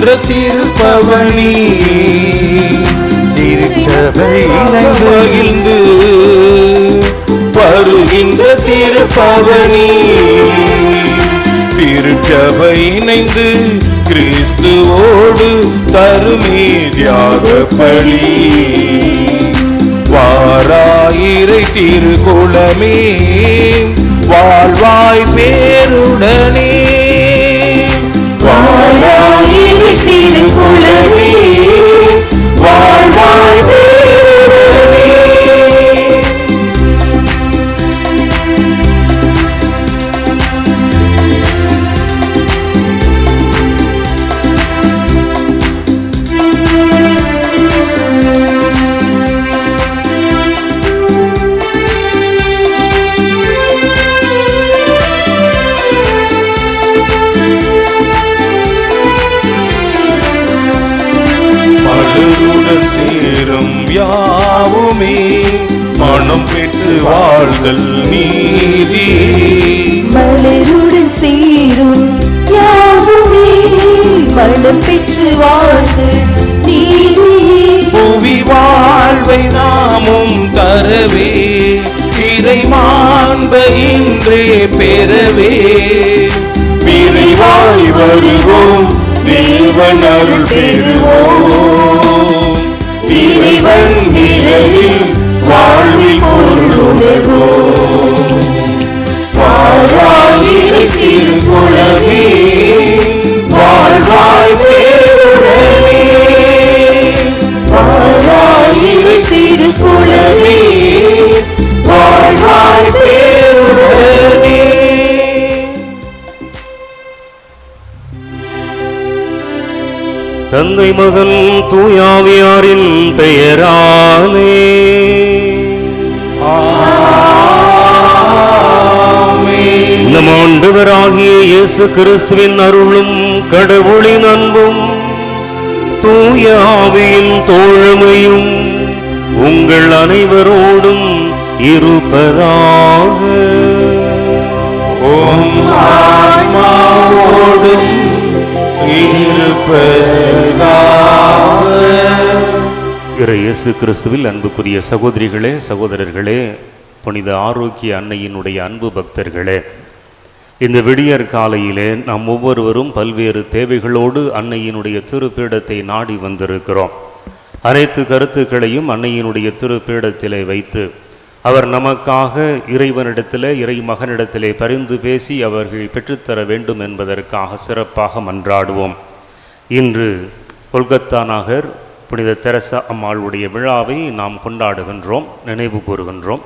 திருப்பவனி திருச்சபை மகிழ்ந்து வருகின்ற திருப்பவனி திருச்சபை இணைந்து கிறிஸ்துவோடு தருமே தியாக பலி. வாராயிரை திருக்குளமே வாழ்வாய் பேருடனே வாராயிரை திருக்குளமே வாழ்வாய் பேருடனே. சேரும் யாவுமே மனம் பெற்று வாழ்தல் நீதி. மலருடன் சேரும் யாவுமே மனம் பெற்று வாழ்தல் நீதி. புவி வாழ்வை நாமும் தரவே இறை மாண்பை இன்றே பெறவே விரைவாய் வருவோம் தேவன் அருள் பெறுவோம். இறைவன் நிழலில் வாழ்வில் பொருளுணர்வோம். வாராயிரை திருக்குளமே வாழ்வாய் பேருடனே. வாராயிரை திருக்குளமே வாழ்வாய் பேருடனே. தந்தை மகன் தூயாவியாரின் பெயராலே ஆமென். நம் ஆண்டவராகிய இயேசு கிறிஸ்துவின் அருளும் கடவுளின் அன்பும் தூய ஆவியின் தோழமையும் உங்கள் அனைவரோடும் இருப்பதாக. உம் ஆன்மாவோடும் இறை இயேசு கிறிஸ்துவில் அன்புக்குரிய சகோதரிகளே சகோதரர்களே, புனித ஆரோக்கிய அன்னையினுடைய அன்பு பக்தர்களே, இந்த விடியற் காலையிலே நாம் ஒவ்வொருவரும் பல்வேறு தேவைகளோடு அன்னையினுடைய திருப்பீடத்தை நாடி வந்திருக்கிறோம். அனைத்து கருத்துக்களையும் அன்னையினுடைய திருப்பீடத்திலே வைத்து அவர் நமக்காக இறைவனிடத்திலே இறை மகனிடத்திலே பரிந்து பேசி அவர்கள் பெற்றுத்தர வேண்டும் என்பதற்காக சிறப்பாக மன்றாடுவோம். இன்று கொல்கத்தா நகர் புனித தெரசா அம்மாளுடைய விழாவை நாம் கொண்டாடுகின்றோம், நினைவு கூறுகின்றோம்.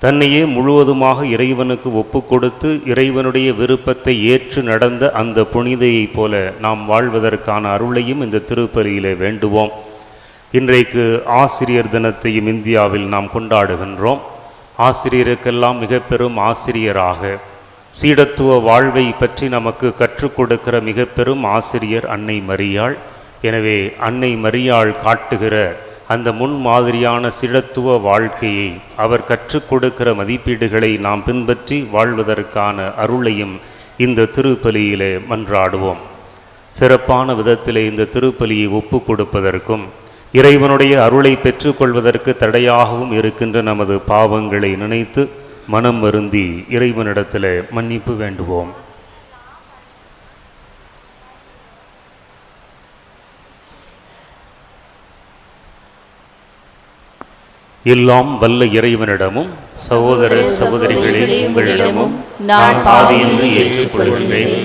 தன்னையே முழுவதுமாக இறைவனுக்கு ஒப்பு கொடுத்து இறைவனுடைய விருப்பத்தை ஏற்று நடந்த அந்த புனிதையைப் போல நாம் வாழ்வதற்கான அருளையும் இந்த திருப்பலியிலே வேண்டுவோம். இன்றைக்கு ஆசிரியர் தினத்தையும் இந்தியாவில் நாம் கொண்டாடுகின்றோம். ஆசிரியருக்கெல்லாம் மிக பெரும் ஆசிரியராக சீடத்துவ வாழ்வை பற்றி நமக்கு கற்றுக் கொடுக்கிற மிக பெரும் ஆசிரியர் அன்னை மரியாள். எனவே அன்னை மரியாள் காட்டுகிற அந்த முன்மாதிரியான சீடத்துவ வாழ்க்கையை, அவர் கற்றுக் கொடுக்கிற மதிப்பீடுகளை நாம் பின்பற்றி வாழ்வதற்கான அருளையும் இந்த திருப்பலியிலே மன்றாடுவோம். சிறப்பான விதத்திலே இந்த திருப்பலியை ஒப்பு கொடுப்பதற்கும் இறைவனுடைய அருளை பெற்றுக்கொள்வதற்கு தடையாகவும் இருக்கின்ற நமது பாவங்களை நினைத்து மனம் வருந்தி இறைவனிடத்தில் மன்னிப்பு வேண்டுவோம். எல்லாம் வல்ல இறைவனிடமும் சகோதர சகோதரிகளே உங்களிடமும் நான் பாவி என்று ஏற்றுக்கொள்கின்றேன்.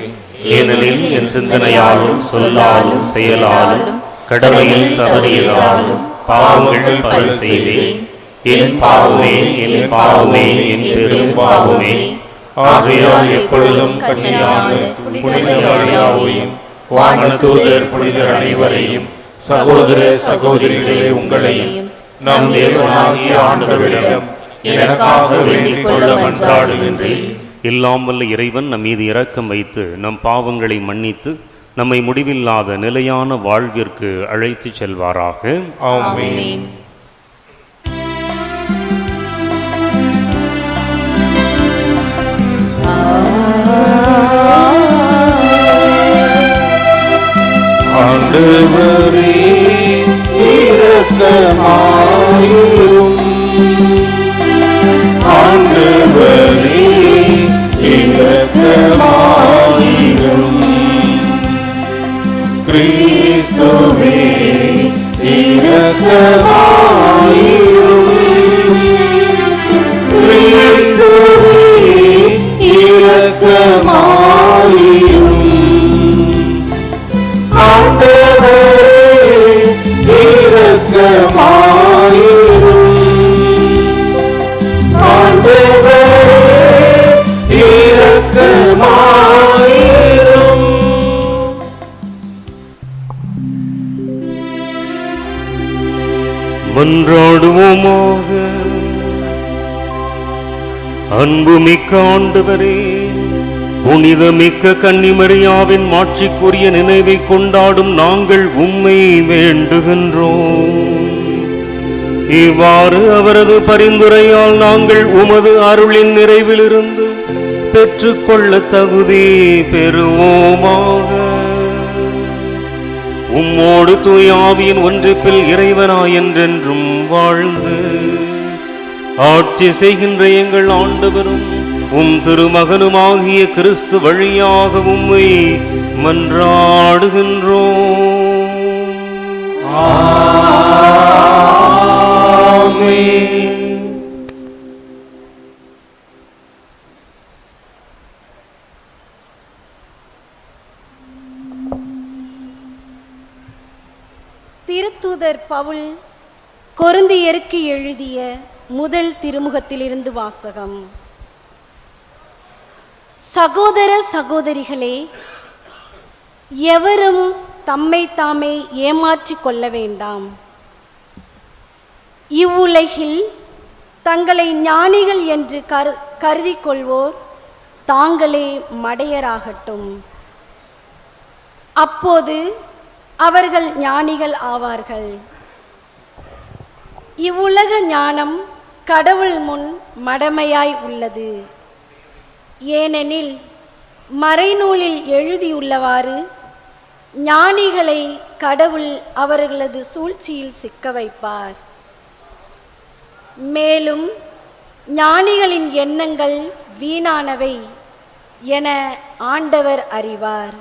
ஏனெனில் என் சிந்தனையாலும் சொல்லாலும் செயலாலும் கடமையில் தவறியதாலும் பாவங்கள் பல செய்தேன். என் பாவமே என் பாவமே என் பெரும் பாவமே. ஆகையால் எப்பொழுதும் கன்னியான புனித மரியாவையும் வானதூதர் புனிதர் அனைவரையும் சகோதர சகோதரிகளே உங்களையும் நம் தேவனாகிய ஆண்டவரிடம் எனக்காக வேண்டிக் கொள்ள மன்றாடுகின்றேன். எல்லாம் வல்ல இறைவன் நம் மீது இரக்கம் வைத்து நம் பாவங்களை மன்னித்து நம்மை முடிவில்லாத நிலையான வாழ்விற்கு அழைத்து செல்வாராக. ஆமென். ஆண்டவரே இரக்கமாயிரும். ஆண்டவரே இரக்கமாயிரும். கிறிஸ்துவே இரக்கமாயிரும். கிறிஸ்துவே இரக்கமாயிரும். ஆண்டவரே இரக்கமாயிரும். ஆண்டவரே இரக்கமாயிரும். மன்றாடுவோமாக. அன்புமிக்க ஆண்டவரே, புனிதமிக்க கன்னிமரியாவின் மாட்சிக்குரிய நினைவை கொண்டாடும் நாங்கள் உம்மை வேண்டுகின்றோம். இவ்வாறு அவரது பரிந்துரையால் நாங்கள் உமது அருளின் நிறைவிலிருந்து பெற்றுக்கொள்ள தகுதி பெறுவோமாக. உம்மோடு தூய ஆவியின் ஒன்றிப்பில் இறைவனாய் என்றென்றும் வாழ்ந்து ஆட்சி செய்கின்ற எங்கள் ஆண்டவரும் உம் திருமகனுமாகிய கிறிஸ்து வழியாக உம்மை மன்றாடுகின்றோம். ஆமென். திருத்தூதர் பவுல் கொரிந்தியருக்கு எழுதிய முதல் திருமுகத்திலிருந்து வாசகம். சகோதர சகோதரிகளே, எவரும் தம்மை தாமே ஏமாற்றிக் கொள்ள வேண்டாம். இவ்வுலகில் தங்களை ஞானிகள் என்று கருதி கொள்வோர் தாங்களே மடையராகட்டும். அப்போது அவர்கள் ஞானிகள் ஆவார்கள். இவ்வுலக ஞானம் கடவுள் முன் மடமையாய் உள்ளது. ஏனெனில் மறைநூலில் எழுதியுள்ளவாறு ஞானிகளை கடவுள் அவர்களது சூழ்ச்சியில் சிக்க வைப்பார். மேலும் ஞானிகளின் எண்ணங்கள் வீணானவை என ஆண்டவர் அறிவார்.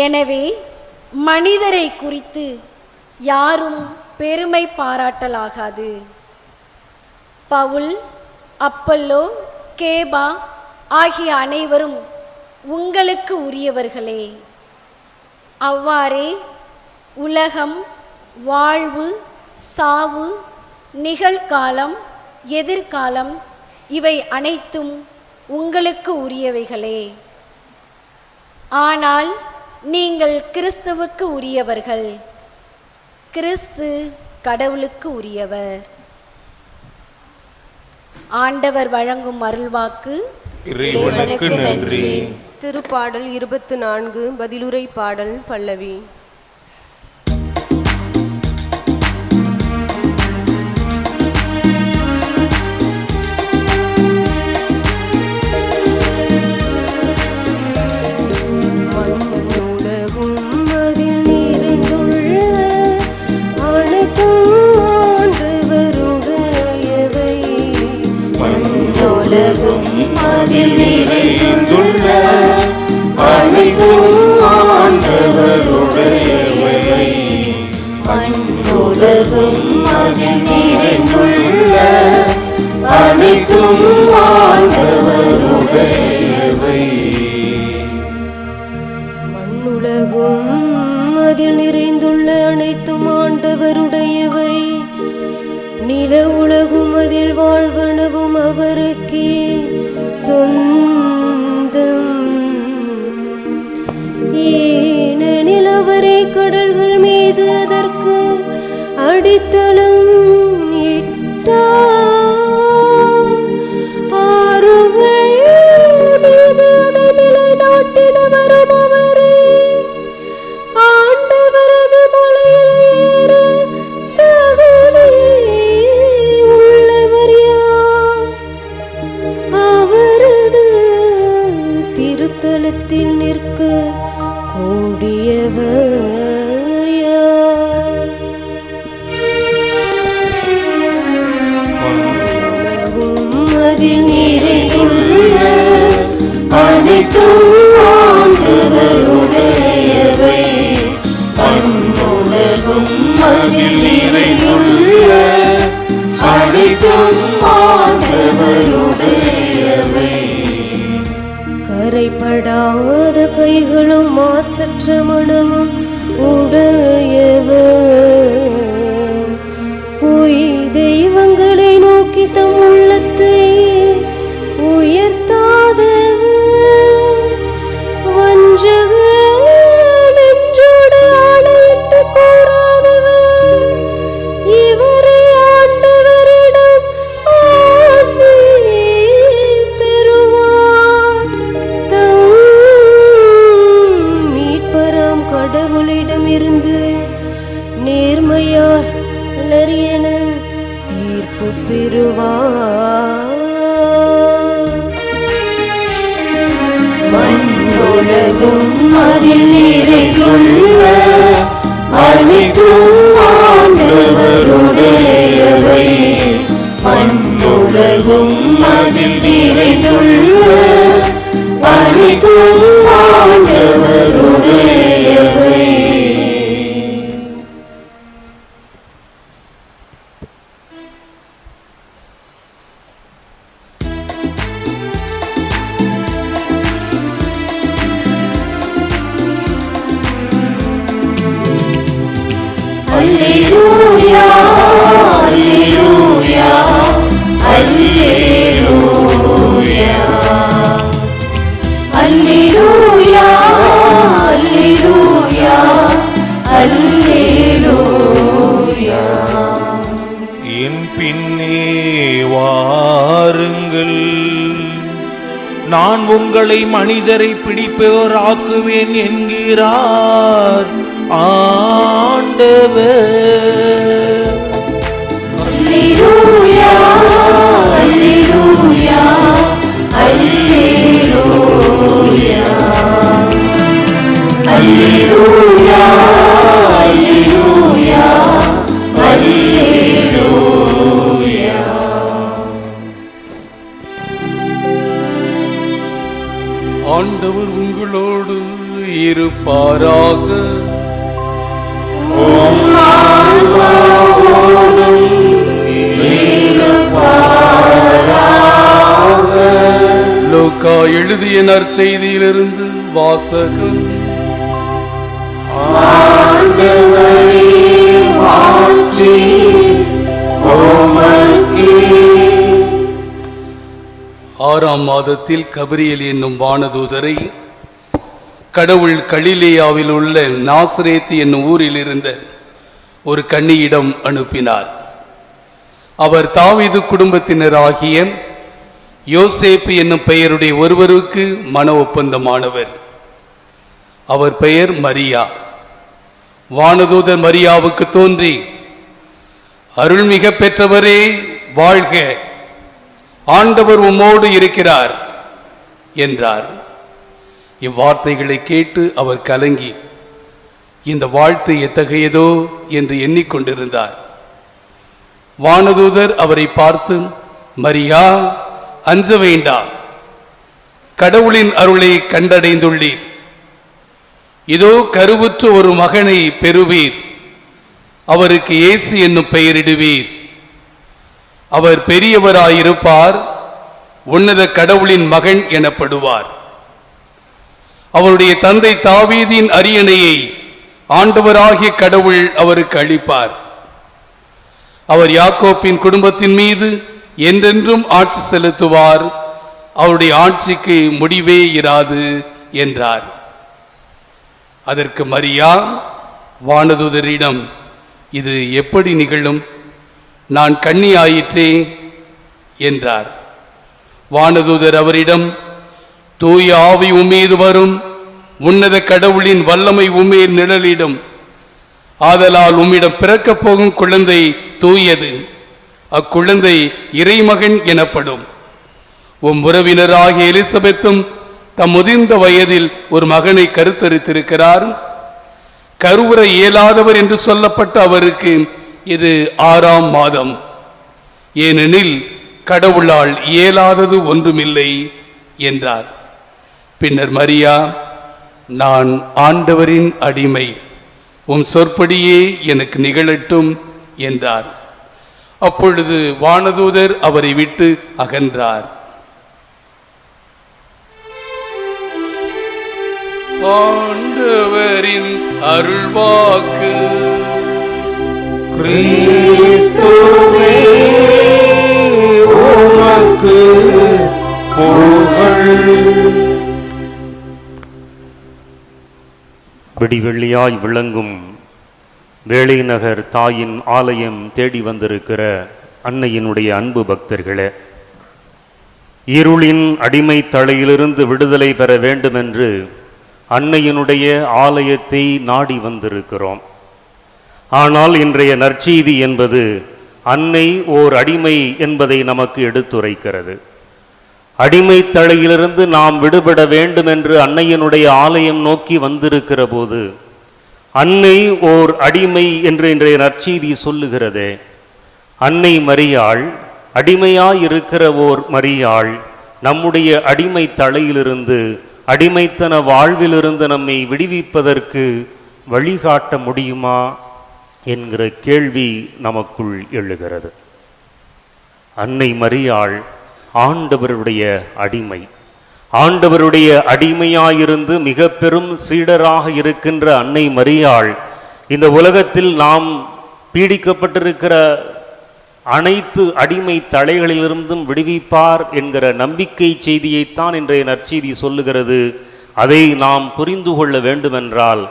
எனவே மனிதரை குறித்து யாரும் பெருமை பாராட்டலாகாது. பவுல், அப்பல்லோ, கேபா ஆகிய அனைவரும் உங்களுக்கு உரியவர்களே. அவ்வாறே உலகம், வாழ்வு, சாவு, நிகழ்காலம், எதிர்காலம் இவை அனைத்தும் உங்களுக்கு உரியவைகளே. ஆனால் நீங்கள் கிறிஸ்துவுக்கு உரியவர்கள், கிறிஸ்து கடவுளுக்கு உரியவர். ஆண்டவர் வழங்கும் அருள்வாக்கு. இறைவனுக்கு நன்றி. திருப்பாடல் 24 பதிலுரை பாடல் பல்லவி. அதில் நிறைந்துள்ள அனைத்தும் ஆண்டவருடையவை. மண்ணுலகும் அதில் நிறைந்துள்ள அனைத்தும் ஆண்டவருடையவை. மண்ணுலகும் அதில் நிறைந்துள்ள அனைத்தும் ஆண்டவருடையவை. நில உலகும் அதில் வாழ்வனவும் அவருக்கே சொந்தம். ஏனெனில் அவரே கடல்கள் மீது அதற்கு அடித்தளம் இட்டார். ஆறுகள் மீது அதை நிலைநாட்டினவரும் அவரே. ஆண்டவரது மலையில் ஏற தகுதி உள்ளவர் யார்? அவரது திருத்தலத்தில் நிற்க கூடியவர் அதில் நிறைந்துள்ள அனைத்தும் ஆண்டவருடையவை. மண்ணுலகும் அதில் நிறைந்துள்ள அனைத்தும் ஆண்டவருடையவை. கரைபடாத கைகளும் மாசற்ற மனமும் உடையவர். பொய் தெய்வங்களை நோக்கி தம் உள்ளத்தை உயர்த்தாதவர். வஞ்சகர் நெஞ்சோடு ஆணையிட்டு கூறாதவர். இவரை ஆண்டவரிடம் ஆசி பெறுவார். தம் மீட்பராம் கடவுளிடம் இருந்து நேர்மையால் என தீர்ப்பு பெறுவார். மண்ணுலகும் அதில் நிறைந்துள்ள அனைத்தும் ஆண்டவருடையவை. மண்ணுலகும் அதில் நிறைந்துள்ள அனைத்தும் ஆண்டவருடையவை. Alleluia, Alleluia, Alleluia, Alleluia, Alleluia, Alleluia. என் பின்னே வாருங்கள், நான் உங்களை மனிதரை பிடிப்பவராக்குவேன் என்கிறார் ஆண்டவர். Alleluia, Alleluia, Alleluia, Alleluia, Alleluia, Alleluia. ஆண்டவர் உங்களோடு இருப்பாராக. லூக்கா எழுதிய நற்செய்தியிலிருந்து வாசகம். ஆறாம் மாதத்தில் கபிரியேல் என்னும் வானதூதரை கடவுள் கலிலேயாவில் உள்ள நாசரேத் என்னும் ஊரில் இருந்த ஒரு கன்னியிடம் அனுப்பினார். அவர் தாவீது குடும்பத்தினராகிய யோசேப்பு என்னும் பெயருடைய ஒருவருக்கு மன ஒப்பந்தமானவர். அவர் பெயர் மரியா. வானதூதர் மரியாவுக்கு தோன்றி, அருள்மிக பெற்றவரே வாழ்க, ஆண்டவர் உம்மோடு இருக்கிறார் என்றார். இவ்வார்த்தைகளை கேட்டு அவர் கலங்கி இந்த வாழ்த்து எத்தகையதோ என்று எண்ணிக்கொண்டிருந்தார். வானதூதர் அவரை பார்த்து, மரியா, அஞ்ச வேண்டாம், கடவுளின் அருளை கண்டடைந்துள்ளீர். இதோ கருவுற்ற ஒரு மகனை பெறுவீர், அவருக்கு இயேசு என்னும் பெயரிடுவீர். அவர் பெரியவராயிருப்பார், உன்னத கடவுளின் மகன் எனப்படுவார். அவருடைய தந்தை தாவீதின் அரியணையை ஆண்டவராகிய கடவுள் அவருக்கு அளிப்பார். அவர் யாக்கோப்பின் குடும்பத்தின் மீது என்றென்றும் ஆட்சி செலுத்துவார், அவருடைய ஆட்சிக்கு முடிவே இராது என்றார். அதற்கு மரியா வானதூதரிடம், இது எப்படி நிகழும்? நான் கன்னி ஆயிற்றே என்றார். வானதூதர் அவரிடம், தூய ஆவி உம்மீது வரும், உன்னத கடவுளின் வல்லமை உம்மீது நிழலிடும். ஆதலால் உம்மிடம் பிறக்கப் போகும் குழந்தை தூயது, அக்குழந்தை இறைமகன் எனப்படும். உம் உறவினராகிய எலிசபெத்தும் தம் முதிர்ந்த வயதில் ஒரு மகனை கருத்தரித்திருக்கிறார். கருவுற இயலாதவர் என்று சொல்லப்பட்ட அவருக்கு இது 6ஆம் மாதம். ஏனெனில் கடவுளால் இயலாதது ஒன்றுமில்லை என்றார். பின்னர் மரியா, நான் ஆண்டவரின் அடிமை, உம் சொற்படியே எனக்கு நிகழட்டும் என்றார். அப்பொழுது வானதூதர் அவரை விட்டு அகன்றார். ஆண்டவரின் அருள்வாக்கு. கிறிஸ்துவே உமக்கு புகழ். விடிவெள்ளியாய் விளங்கும் வேளை நகர் தாயின் ஆலயம் தேடி வந்திருக்கிற அன்னையினுடைய அன்பு பக்தர்களே, இருளின் அடிமை தலையிலிருந்து விடுதலை பெற வேண்டுமென்று அன்னையினுடைய ஆலயத்தை நாடி வந்திருக்கிறோம். ஆனால் இன்றைய நற்செய்தி என்பது அன்னை ஓர் அடிமை என்பதை நமக்கு எடுத்துரைக்கிறது. அடிமை தலையிலிருந்து நாம் விடுபட வேண்டும் என்று அன்னையினுடைய ஆலயம் நோக்கி வந்திருக்கிற போது அன்னை ஓர் அடிமை என்று இன்றைய நற்செய்தி சொல்லுகிறதே. அன்னை மரியாள், அடிமையாயிருக்கிற ஓர் மரியாள் நம்முடைய அடிமை தலையிலிருந்து, அடிமைத்தன வாழ்விலிருந்து நம்மை விடுவிப்பதற்கு வழிகாட்ட முடியுமா என்கிற கேள்வி நமக்குள் எழுகிறது. அன்னை மரியாள் ஆண்டவருடைய அடிமை. ஆண்டவருடைய அடிமையாயிருந்து மிக பெரும் சீடராக இருக்கின்ற அன்னை மரியாள் இந்த உலகத்தில் நாம் பீடிக்கப்பட்டிருக்கிற அனைத்து அடிமை தலைகளிலிருந்தும் விடுவிப்பார் என்கிற நம்பிக்கை செய்தியைத்தான் இன்றைய நற்செய்தி சொல்லுகிறது. அதை நாம் புரிந்து கொள்ள வேண்டுமென்றால்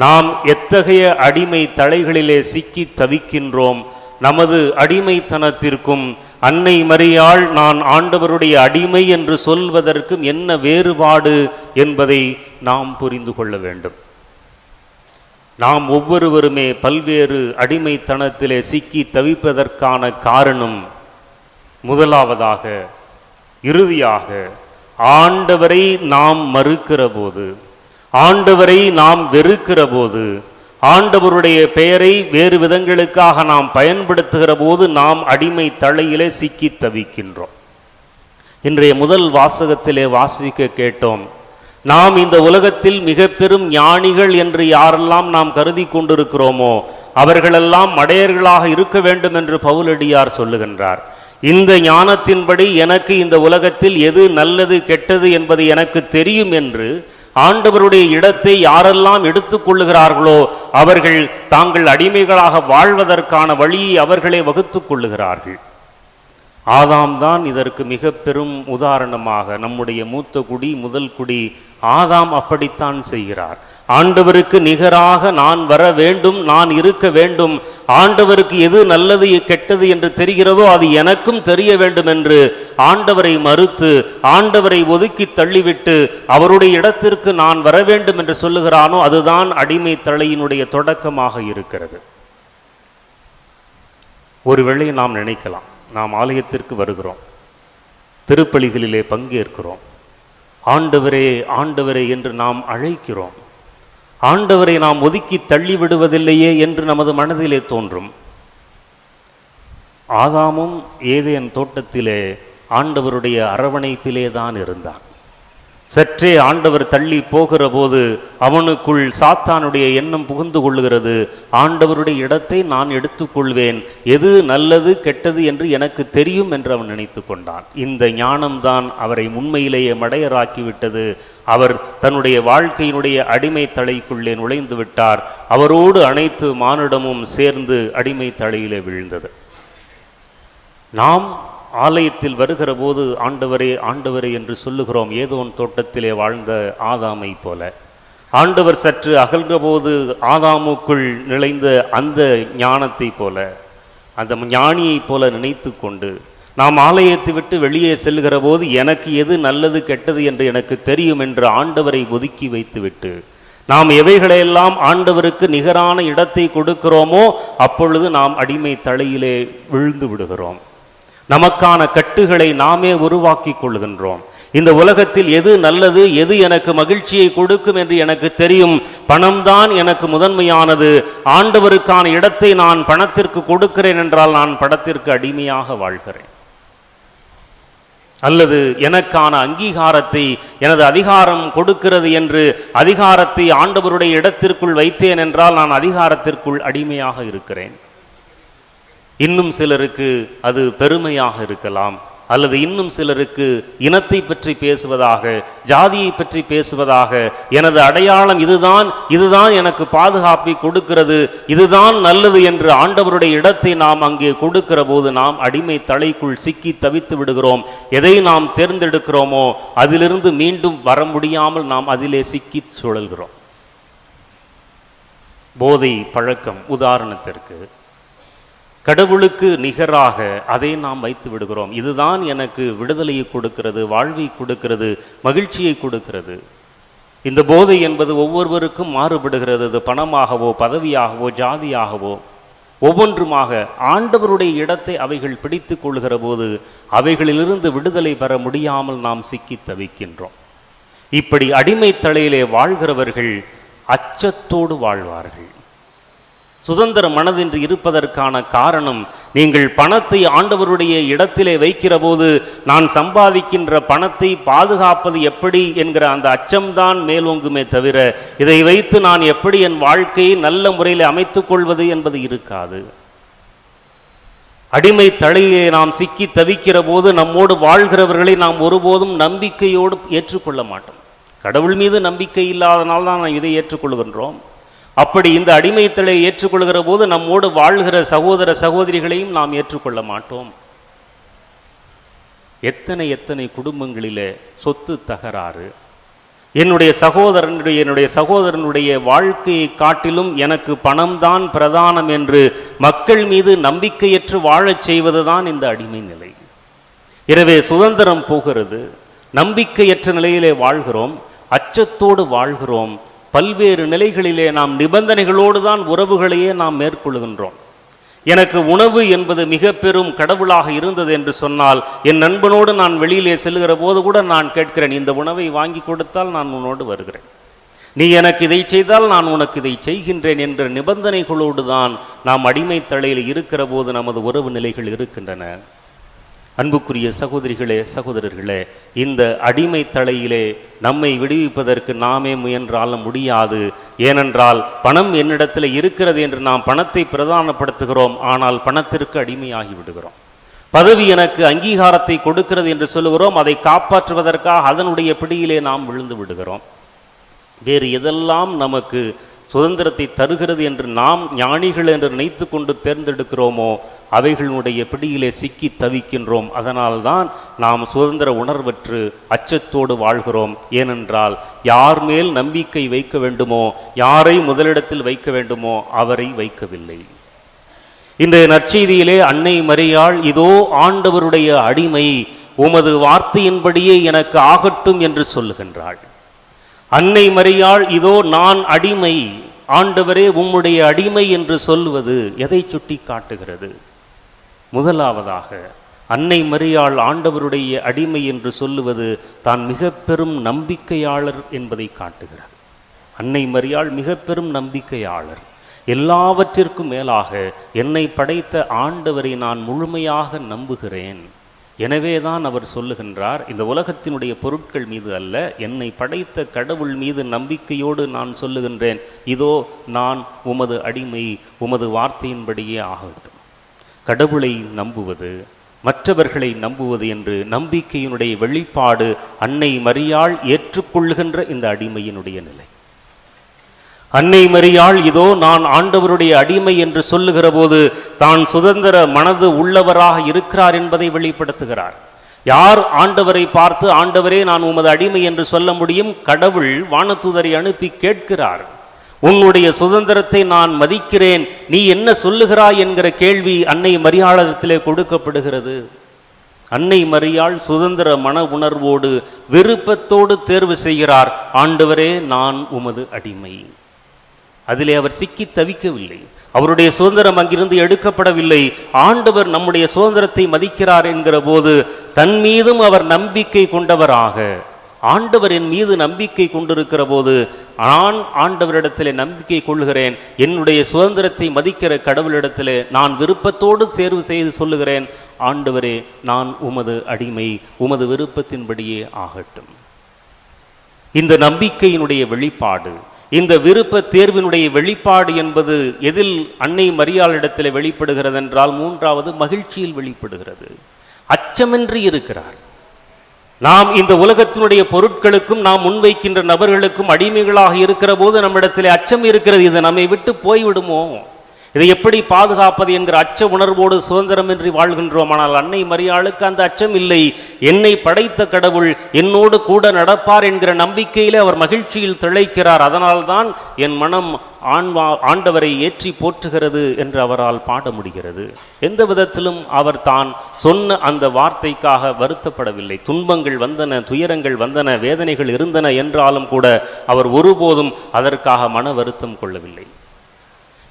நாம் எத்தகைய அடிமை தலைகளிலே சிக்கி தவிக்கின்றோம், நமது அடிமைத்தனத்திற்கும் அன்னை மரியாள் நான் ஆண்டவருடைய அடிமை என்று சொல்வதற்கும் என்ன வேறுபாடு என்பதை நாம் புரிந்து கொள்ள வேண்டும். நாம் ஒவ்வொருவருமே பல்வேறு அடிமைத்தனத்திலே சிக்கி தவிப்பதற்கான காரணம், முதலாவதாக இறுதியாக ஆண்டவரை நாம் மறுக்கிற போது, ஆண்டவரை நாம் வெறுக்கிற போது, ஆண்டவருடைய பெயரை வேறு விதங்களுக்காக நாம் பயன்படுத்துகிற போது நாம் அடிமை தலையிலே சிக்கி தவிக்கின்றோம். இன்றைய முதல் வாசகத்திலே வாசிக்க கேட்டோம், நாம் இந்த உலகத்தில் மிக பெரும் ஞானிகள் என்று யாரெல்லாம் நாம் கருதி கொண்டிருக்கிறோமோ அவர்களெல்லாம் மடையர்களாக இருக்க வேண்டும் என்று பவுலடியார் சொல்லுகின்றார். இந்த ஞானத்தின்படி எனக்கு இந்த உலகத்தில் எது நல்லது கெட்டது என்பது எனக்கு தெரியும் என்று ஆண்டவருடைய இடத்தை யாரெல்லாம் எடுத்துக்கொள்ளுகிறார்களோ அவர்கள் தாங்கள் அடிமைகளாக வாழ்வதற்கான வழியை அவர்களே வகுத்துக் கொள்ளுகிறார்கள். ஆதாம் தான் இதற்கு மிக பெரும் உதாரணமாக, நம்முடைய மூத்த குடி, முதல் குடி ஆதாம் அப்படித்தான் செய்கிறார். ஆண்டவருக்கு நிகராக நான் வர வேண்டும், நான் இருக்க வேண்டும், ஆண்டவருக்கு எது நல்லது கெட்டது என்று தெரிகிறதோ அது எனக்கும் தெரிய வேண்டும் என்று ஆண்டவரை மறுத்து, ஆண்டவரை ஒதுக்கி தள்ளிவிட்டு அவருடைய இடத்திற்கு நான் வர வேண்டும் என்று சொல்லுகிறானோ அதுதான் அடிமை தலையினுடைய தொடக்கமாக இருக்கிறது. ஒருவேளை நாம் நினைக்கலாம், நாம் ஆலயத்திற்கு வருகிறோம், திருப்பலிகளிலே பங்கேற்கிறோம், ஆண்டவரே ஆண்டவரே என்று நாம் அழைக்கிறோம், ஆண்டவரை நாம் ஒதுக்கி தள்ளி விடுவதில்லையே என்று நமது மனதிலே தோன்றும். ஆதாமும் ஏதேன் தோட்டத்திலே ஆண்டவருடைய அரவணைப்பிலே தான் இருந்தான். சற்றே ஆண்டவர் தள்ளி போகிற போது அவனுக்குள் சாத்தானுடைய எண்ணம் புகுந்து கொள்ளுகிறது, ஆண்டவருடைய இடத்தை நான் எடுத்துக்கொள்வேன், எது நல்லது கெட்டது என்று எனக்கு தெரியும் என்று அவன் நினைத்து கொண்டான். இந்த ஞானம்தான் அவரை உண்மையிலேயே மடையராக்கிவிட்டது. அவர் தன்னுடைய வாழ்க்கையினுடைய அடிமை தலைக்குள்ளே நுழைந்து விட்டார். அவரோடு அனைத்து மானிடமும் சேர்ந்து அடிமை தலையிலே விழுந்தது. நாம் ஆலயத்தில் வருகிற போது ஆண்டவரே ஆண்டவரே என்று சொல்லுகிறோம், ஏதோன் தோட்டத்திலே வாழ்ந்த ஆதாமை போல. ஆண்டவர் சற்று அகல்கிற போது ஆதாமுக்குள் நுழைந்த அந்த ஞானத்தை போல, அந்த ஞானியை போல நினைத்து கொண்டு நாம் ஆலயத்தை விட்டு வெளியே செல்கிற போது எனக்கு எது நல்லது கெட்டது என்று எனக்கு தெரியும் என்று ஆண்டவரை ஒதுக்கி வைத்துவிட்டு நாம் எவைகளையெல்லாம் ஆண்டவருக்கு நிகரான இடத்தை கொடுக்கிறோமோ அப்பொழுது நாம் அடிமை தலையிலே விழுந்து விடுகிறோம். நமக்கான கட்டுகளை நாமே உருவாக்கி கொள்கின்றோம். இந்த உலகத்தில் எது நல்லது, எது எனக்கு மகிழ்ச்சியை கொடுக்கும் என்று எனக்கு தெரியும், பணம்தான் எனக்கு முதன்மையானது, ஆண்டவருக்கான இடத்தை நான் பணத்திற்கு கொடுக்கிறேன் என்றால் நான் பணத்திற்கு அடிமையாக வாழ்கிறேன். அல்லது எனக்கான அங்கீகாரத்தை எனது அதிகாரம் கொடுக்கிறது என்று அதிகாரத்தை ஆண்டவருடைய இடத்திற்குள் வைத்தேன் என்றால் நான் அதிகாரத்திற்குள் அடிமையாக இருக்கிறேன். இன்னும் சிலருக்கு அது பெருமையாக இருக்கலாம், அல்லது இன்னும் சிலருக்கு இனத்தை பற்றி பேசுவதாக, ஜாதியை பற்றி பேசுவதாக, எனது அடையாளம் இதுதான் எனக்கு பாதுகாப்பை கொடுக்கிறது, இதுதான் நல்லது என்று ஆண்டவருடைய இடத்தை நாம் அங்கே கொடுக்கிற போது நாம் அடிமை தலைக்குள் சிக்கி தவித்து விடுகிறோம். எதை நாம் தேர்ந்தெடுக்கிறோமோ அதிலிருந்து மீண்டும் வர முடியாமல் நாம் அதிலே சிக்கி சுழல்கிறோம். போதை பழக்கம் உதாரணத்திற்கு, கடவுளுக்கு நிகராக அதை நாம் வைத்து விடுகிறோம். இதுதான் எனக்கு விடுதலையை கொடுக்கிறது, வாழ்வை கொடுக்கிறது, மகிழ்ச்சியை கொடுக்கிறது. இந்த போதை என்பது ஒவ்வொருவருக்கும் மாறுபடுகிறது. அது பணமாகவோ பதவியாகவோ ஜாதியாகவோ ஒவ்வொன்றுமாக ஆண்டவருடைய இடத்தை அவைகள் பிடித்து கொள்கிற போது அவைகளிலிருந்து விடுதலை பெற முடியாமல் நாம் சிக்கி தவிக்கின்றோம். இப்படி அடிமை தலையிலே வாழ்கிறவர்கள் அச்சத்தோடு வாழ்வார்கள். சுதந்திர மனதின்றி இருப்பதற்கான காரணம், நீங்கள் பணத்தை ஆண்டவருடைய இடத்திலே வைக்கிற போது நான் சம்பாதிக்கின்ற பணத்தை பாதுகாப்பது எப்படி என்கிற அந்த அச்சம்தான் மேலோங்குமே தவிர இதை வைத்து நான் எப்படி என் வாழ்க்கையை நல்ல முறையில் அமைத்துக் கொள்வது என்பது இருக்காது. அடிமை தலையை நாம் சிக்கி தவிக்கிற போது நம்மோடு வாழ்கிறவர்களை நாம் ஒருபோதும் நம்பிக்கையோடு ஏற்றுக்கொள்ள மாட்டோம். கடவுள் மீது நம்பிக்கை இல்லாதனால் தான் நாம் இதை ஏற்றுக்கொள்கின்றோம். அப்படி இந்த அடிமைத்தலை ஏற்றுக்கொள்கிற போது நம்மோடு வாழ்கிற சகோதர சகோதரிகளையும் நாம் ஏற்றுக்கொள்ள மாட்டோம். எத்தனை குடும்பங்களிலே சொத்து தகராறு, என்னுடைய சகோதரனுடைய வாழ்க்கையை காட்டிலும் எனக்கு பணம்தான் பிரதானம் என்று மக்கள் மீது நம்பிக்கையற்று வாழச் செய்வதுதான் இந்த அடிமை நிலை. எனவே சுதந்திரம் போகிறது, நம்பிக்கையற்ற நிலையிலே வாழ்கிறோம், அச்சத்தோடு வாழ்கிறோம். பல்வேறு நிலைகளிலே நாம் நிபந்தனைகளோடு தான் உறவுகளையே நாம் மேற்கொள்கின்றோம். எனக்கு உணவு என்பது மிக பெரும் கடவுளாக இருந்தது என்று சொன்னால், என் நண்பனோடு நான் வெளியிலே செல்கிற போது கூட நான் கேட்கிறேன், இந்த உணவை வாங்கி கொடுத்தால் நான் உன்னோடு வருகிறேன், நீ எனக்கு இதை செய்தால் நான் உனக்கு இதை செய்கின்றேன் என்ற நிபந்தனைகளோடு தான் நாம் அடிமை தலையில் இருக்கிற போது நமது உறவு நிலைகள் இருக்கின்றன. அன்புக்குரிய சகோதரிகளே சகோதரர்களே, இந்த அடிமை தலையிலே நம்மை விடுவிப்பதற்கு நாமே முயன்றாலும் முடியாது. ஏனென்றால் பணம் என்னிடத்தில் இருக்கிறது என்று நாம் பணத்தை பிரதானப்படுத்துகிறோம், ஆனால் பணத்திற்கு அடிமையாகி விடுகிறோம். பதவி எனக்கு அங்கீகாரத்தை கொடுக்கிறது என்று சொல்லுகிறோம், அதை காப்பாற்றுவதற்காக அதனுடைய பிடியிலே நாம் விழுந்து விடுகிறோம். வேறு எதெல்லாம் நமக்கு சுதந்திரத்தை தருகிறது என்று நாம் ஞானிகள் என்று நினைத்து கொண்டு தேர்ந்தெடுக்கிறோமோ அவைகளுடைய பிடியிலே சிக்கி தவிக்கின்றோம். அதனால்தான் நாம் சுதந்திர உணர்வற்று அச்சத்தோடு வாழ்கிறோம். ஏனென்றால் யார் மேல் நம்பிக்கை வைக்க வேண்டுமோ, யாரை முதலிடத்தில் வைக்க வேண்டுமோ அவரை வைக்கவில்லை. இந்த நற்செய்தியிலே அன்னை மரியாள், இதோ ஆண்டவருடைய அடிமை, உமது வார்த்தையின்படியே எனக்கு ஆகட்டும் என்று சொல்லுகின்றாள். அன்னை மரியாள், இதோ நான் அடிமை, ஆண்டவரே உம்முடைய அடிமை என்று சொல்வது எதை சுட்டி காட்டுகிறது? முதலாவதாக அன்னை மரியாள் ஆண்டவருடைய அடிமை என்று சொல்லுவது தான் மிக பெரும் நம்பிக்கையாளர் என்பதை காட்டுகிறது. அன்னை மரியாள் மிக பெரும் நம்பிக்கையாளர். எல்லாவற்றிற்கும் மேலாக என்னை படைத்த ஆண்டவரை நான் முழுமையாக நம்புகிறேன். எனவேதான் அவர் சொல்லுகின்றார், இந்த உலகத்தினுடைய பொருட்கள் மீது அல்ல, என்னை படைத்த கடவுள் மீது நம்பிக்கையோடு நான் சொல்லுகின்றேன், இதோ நான் உமது அடிமை, உமது வார்த்தையின்படியே ஆகட்டும். கடவுளை நம்புவது, மற்றவர்களை நம்புவது என்று நம்பிக்கையினுடைய வெளிப்பாடு அன்னை மரியாள் ஏற்றுக்கொள்கின்ற இந்த அடிமையினுடைய நிலை. அன்னை மரியாள், இதோ நான் ஆண்டவருடைய அடிமை என்று சொல்லுகிற போது தான் சுதந்திர மனது உள்ளவராக இருக்கிறார் என்பதை வெளிப்படுத்துகிறார். யார் ஆண்டவரை பார்த்து ஆண்டவரே நான் உமது அடிமை என்று சொல்ல முடியும்? கடவுள் வானதூதரை அனுப்பி கேட்கிறார், உன்னுடைய சுதந்திரத்தை நான் மதிக்கிறேன், நீ என்ன சொல்லுகிறாய் என்கிற கேள்வி அன்னை மரியாளிடத்திலே கொடுக்கப்படுகிறது. அன்னை மரியாள் சுதந்திர மன உணர்வோடு விருப்பத்தோடு தேர்வு செய்கிறார், ஆண்டவரே நான் உமது அடிமை. அதிலே அவர் சிக்கி தவிக்கவில்லை, அவருடைய சுதந்திரம் அங்கிருந்து எடுக்கப்படவில்லை. ஆண்டவர் நம்முடைய சுதந்திரத்தை மதிக்கிறார் என்கிற போது தன் மீதும் அவர் நம்பிக்கை கொண்டவராக, ஆண்டவர் என் மீது நம்பிக்கை கொண்டிருக்கிற போது நான் ஆண்டவரிடத்திலே நம்பிக்கை கொள்கிறேன், என்னுடைய சுதந்திரத்தை மதிக்கிற கடவுளிடத்திலே நான் விருப்பத்தோடு தேர்வு செய்து சொல்லுகிறேன், ஆண்டவரே நான் உமது அடிமை, உமது விருப்பத்தின்படியே ஆகட்டும். இந்த நம்பிக்கையினுடைய வெளிப்பாடு, இந்த விருப்ப தேர்வினுடைய வெளிப்பாடு என்பது எதில் அன்னை மரியாளிடத்தில் வெளிப்படுகிறது என்றால், மூன்றாவது மகிழ்ச்சியில் வெளிப்படுகிறது. அச்சமின்றி இருக்கிறார். நாம் இந்த உலகத்தினுடைய பொருட்களுக்கும் நாம் முன்வைக்கின்ற நபர்களுக்கும் அடிமைகளாக இருக்கிற போது நம்மிடத்திலே அச்சம் இருக்கிறது. இது நம்மை விட்டு போய்விடுமோ, இதை எப்படி பாதுகாப்பது என்கிற அச்ச உணர்வோடு சுதந்திரமின்றி வாழ்கின்றோம். ஆனால் அன்னை மரியாளுக்கு அந்த அச்சம் இல்லை. என்னை படைத்த கடவுள் என்னோடு கூட நடப்பார் என்கிற நம்பிக்கையிலே அவர் மகிழ்ச்சியில் திளைக்கிறார். அதனால்தான் என் மனம் ஆண்டவரை ஏற்றி போற்றுகிறது என்று அவரால் பாட முடிகிறது. எந்த விதத்திலும் அவர் தான் சொன்ன அந்த வார்த்தைக்காக வருத்தப்படவில்லை. துன்பங்கள் வந்தன, துயரங்கள் வந்தன, வேதனைகள் இருந்தன என்றாலும் கூட அவர் ஒருபோதும் அதற்காக மன வருத்தம் கொள்ளவில்லை.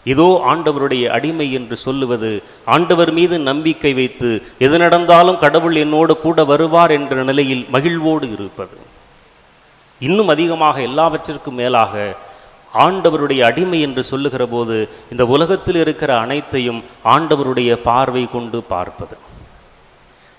இதோ ஆண்டவருடைய அடிமை என்று சொல்லுவது, ஆண்டவர் மீது நம்பிக்கை வைத்து எது நடந்தாலும் கடவுள் என்னோடு கூட வருவார் என்கிற நிலையில் மகிழ்வோடு இருப்பது. இன்னும் அதிகமாக எல்லாவற்றிற்கும் மேலாக ஆண்டவருடைய அடிமை என்று சொல்லுகிற போது இந்த உலகத்தில் இருக்கிற அனைத்தையும் ஆண்டவருடைய பார்வை கொண்டு பார்ப்பது.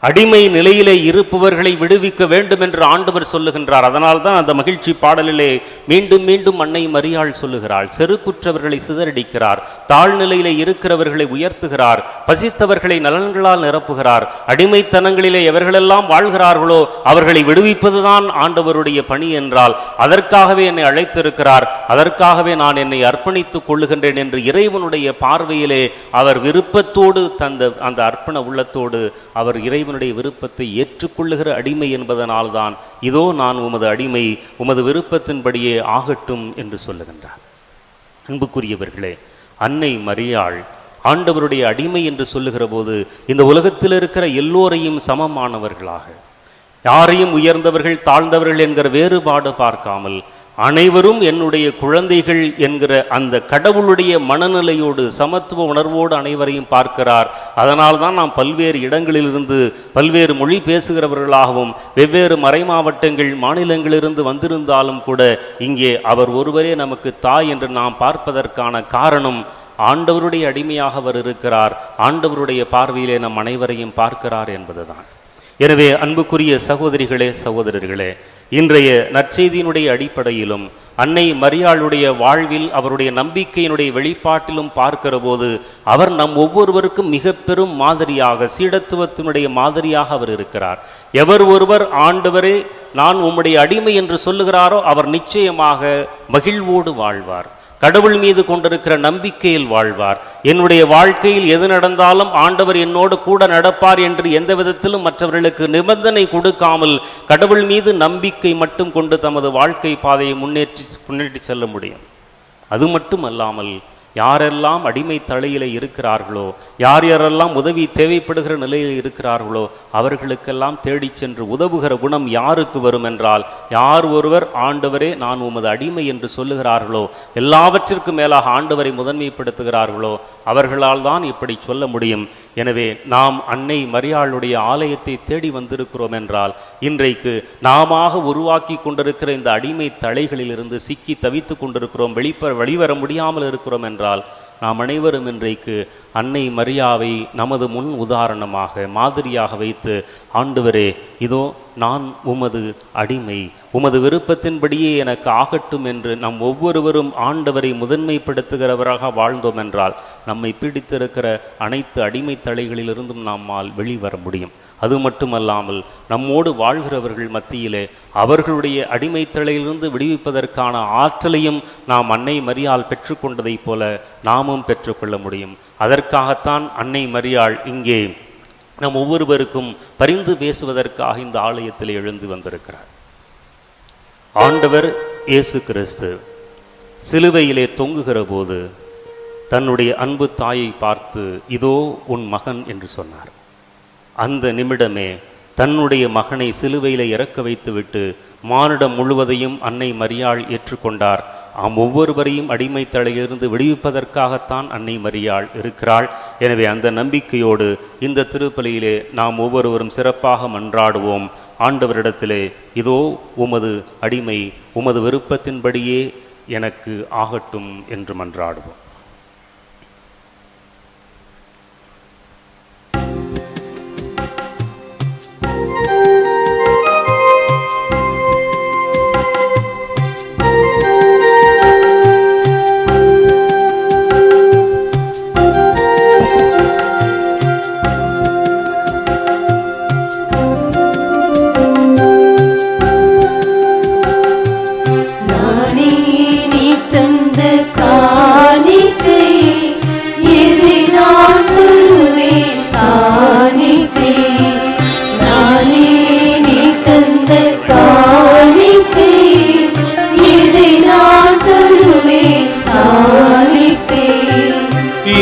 அடிமை நிலையிலே இருப்பவர்களை விடுவிக்க வேண்டும் என்று ஆண்டவர் சொல்லுகின்றார். அதனால் தான் அந்த மகிழ்ச்சி பாடலிலே மீண்டும் மீண்டும் அன்னை மரியாள் சொல்லுகிறாள். செருக்குற்றவர்களை சிதறடிக்கிறார், தாழ்நிலையிலே இருக்கிறவர்களை உயர்த்துகிறார், பசித்தவர்களை நலன்களால் நிரப்புகிறார். அடிமைத்தனங்களிலே எவர்களெல்லாம் வாழ்கிறார்களோ அவர்களை விடுவிப்பதுதான் ஆண்டவருடைய பணி என்றால் அதற்காகவே என்னை அழைத்திருக்கிறார், அதற்காகவே நான் என்னை அர்ப்பணித்துக் கொள்ளுகின்றேன் என்று இறைவனுடைய பார்வையிலே அவர் விருப்பத்தோடு தந்த அந்த அர்ப்பண உள்ளத்தோடு அவர் இறைவனுடைய விருப்பத்தை ஏற்றுக்கொள்ளுகிற அடிமை என்பதனால்தான் இதோ நான் உமது அடிமை, உமது விருப்பத்தின்படியே ஆகட்டும் என்று சொல்லுகின்றார். அன்புக்குரியவர்களே, அன்னை மரியாள் ஆண்டவருடைய அடிமை என்று சொல்லுகிற போது இந்த உலகத்தில் இருக்கிற எல்லோரையும் சமமானவர்களாக, யாரையும் உயர்ந்தவர்கள் தாழ்ந்தவர்கள் என்கிற வேறுபாடு பார்க்காமல் அனைவரும் என்னுடைய குழந்தைகள் என்கிற அந்த கடவுளுடைய மனநிலையோடு சமத்துவ உணர்வோடு அனைவரையும் பார்க்கிறார். அதனால் தான் நாம் பல்வேறு இடங்களிலிருந்து பல்வேறு மொழி பேசுகிறவர்களாகவும் வெவ்வேறு மறைமாவட்டங்கள் மாநிலங்களிலிருந்து வந்திருந்தாலும் கூட இங்கே அவர் ஒருவரே நமக்கு தாய் என்று நாம் பார்ப்பதற்கான காரணம், ஆண்டவருடைய அடிமையாக அவர் இருக்கிறார், ஆண்டவருடைய பார்வையிலே நம் அனைவரையும் பார்க்கிறார் என்பதுதான். எனவே அன்புக்குரிய சகோதரிகளே, சகோதரர்களே, இன்றைய நற்செய்தியினுடைய அடிப்படையிலும் அன்னை மரியாளுடைய வாழ்வில் அவருடைய நம்பிக்கையினுடைய வெளிப்பாட்டிலும் பார்க்கிற போது அவர் நம் ஒவ்வொருவருக்கும் மிக பெரும் மாதிரியாக, சீடத்துவத்தினுடைய மாதிரியாக அவர் இருக்கிறார். எவர் ஒருவர் ஆண்டவரே நான் உம்முடைய அடிமை என்று சொல்லுகிறாரோ அவர் நிச்சயமாக மகிழ்வோடு வாழ்வார், கடவுள் மீது கொண்டிருக்கிற நம்பிக்கையில் வாழ்வார். என்னுடைய வாழ்க்கையில் எது நடந்தாலும் ஆண்டவர் என்னோடு கூட நடப்பார் என்று எந்த விதத்திலும் மற்றவர்களுக்கு நிபந்தனை கொடுக்காமல் கடவுள் மீது நம்பிக்கை மட்டும் கொண்டு தமது வாழ்க்கை பாதையை முன்னேற்றி செல்ல முடியும். அது மட்டும் அல்லாமல் யாரெல்லாம் அடிமை தலையில இருக்கிறார்களோ, யார் யாரெல்லாம் உதவி தேவைப்படுகிற நிலையில் இருக்கிறார்களோ அவர்களுக்கெல்லாம் தேடி சென்று உதவுகிற குணம் யாருக்கு வரும் என்றால், யார் ஒருவர் ஆண்டவரே நான் உமது அடிமை என்று சொல்லுகிறார்களோ, எல்லாவற்றிற்கும் மேலாக ஆண்டவரை முதன்மைப்படுத்துகிறார்களோ அவர்களால் தான் இப்படி சொல்ல முடியும். எனவே நாம் அன்னை மரியாளுடைய ஆலயத்தை தேடி வந்திருக்கிறோம் என்றால் இன்றைக்கு நாம உருவாக்கி கொண்டிருக்கிற இந்த அடிமை தலைகளிலிருந்து சிக்கி தவித்து கொண்டிருக்கிறோம், வெளிவர முடியாமல் இருக்கிறோம் என்றால் நாம் அனைவரும் இன்றைக்கு அன்னை மரியாவை நமது முன் உதாரணமாக மாதிரியாக வைத்து, ஆண்டவரே இதோ நான் உமது அடிமை, உமது விருப்பத்தின்படியே எனக்கு ஆகட்டும் என்று நம் ஒவ்வொருவரும் ஆண்டவரை முதன்மைப்படுத்துகிறவராக வாழ்ந்தோம் என்றால் நம்மை பீடித்திருக்கிற அனைத்து அடிமை தலைகளிலிருந்தும் நம்மால் வெளிவர முடியும். அது மட்டுமல்லாமல் நம்மோடு வாழ்கிறவர்கள் மத்தியிலே அவர்களுடைய அடிமை தலையிலிருந்து விடுவிப்பதற்கான ஆற்றலையும் நாம் அன்னை மரியாள் பெற்றுக்கொண்டதைப் போல நாமும் பெற்றுக்கொள்ள முடியும். அதற்காகத்தான் அன்னை மரியாள் இங்கே நம் ஒவ்வொருவருக்கும் பரிந்து பேசுவதற்காக இந்த ஆலயத்தில் எழுந்து வந்திருக்கிறார். ஆண்டவர் இயேசு கிறிஸ்து சிலுவையிலே தொங்குகிற போது தன்னுடைய அன்பு தாயை பார்த்து இதோ உன் மகன் என்று சொன்னார். அந்த நிமிடமே தன்னுடைய மகனை சிலுவையிலே இறக்க வைத்துவிட்டு மானிடம் முழுவதையும் அன்னை மரியாள் ஏற்றுக்கொண்டார். ஒவ்வொருவரையும் அடிமை தலையிலிருந்து விடுவிப்பதற்காகத்தான் அன்னை மரியாள் இருக்கிறாள். எனவே அந்த நம்பிக்கையோடு இந்த திருப்பலியிலே நாம் ஒவ்வொருவரும் சிறப்பாக மன்றாடுவோம். ஆண்டவரிடத்திலே இதோ உமது அடிமை, உமது விருப்பத்தின்படியே எனக்கு ஆகட்டும் என்று மன்றாடுவோம்.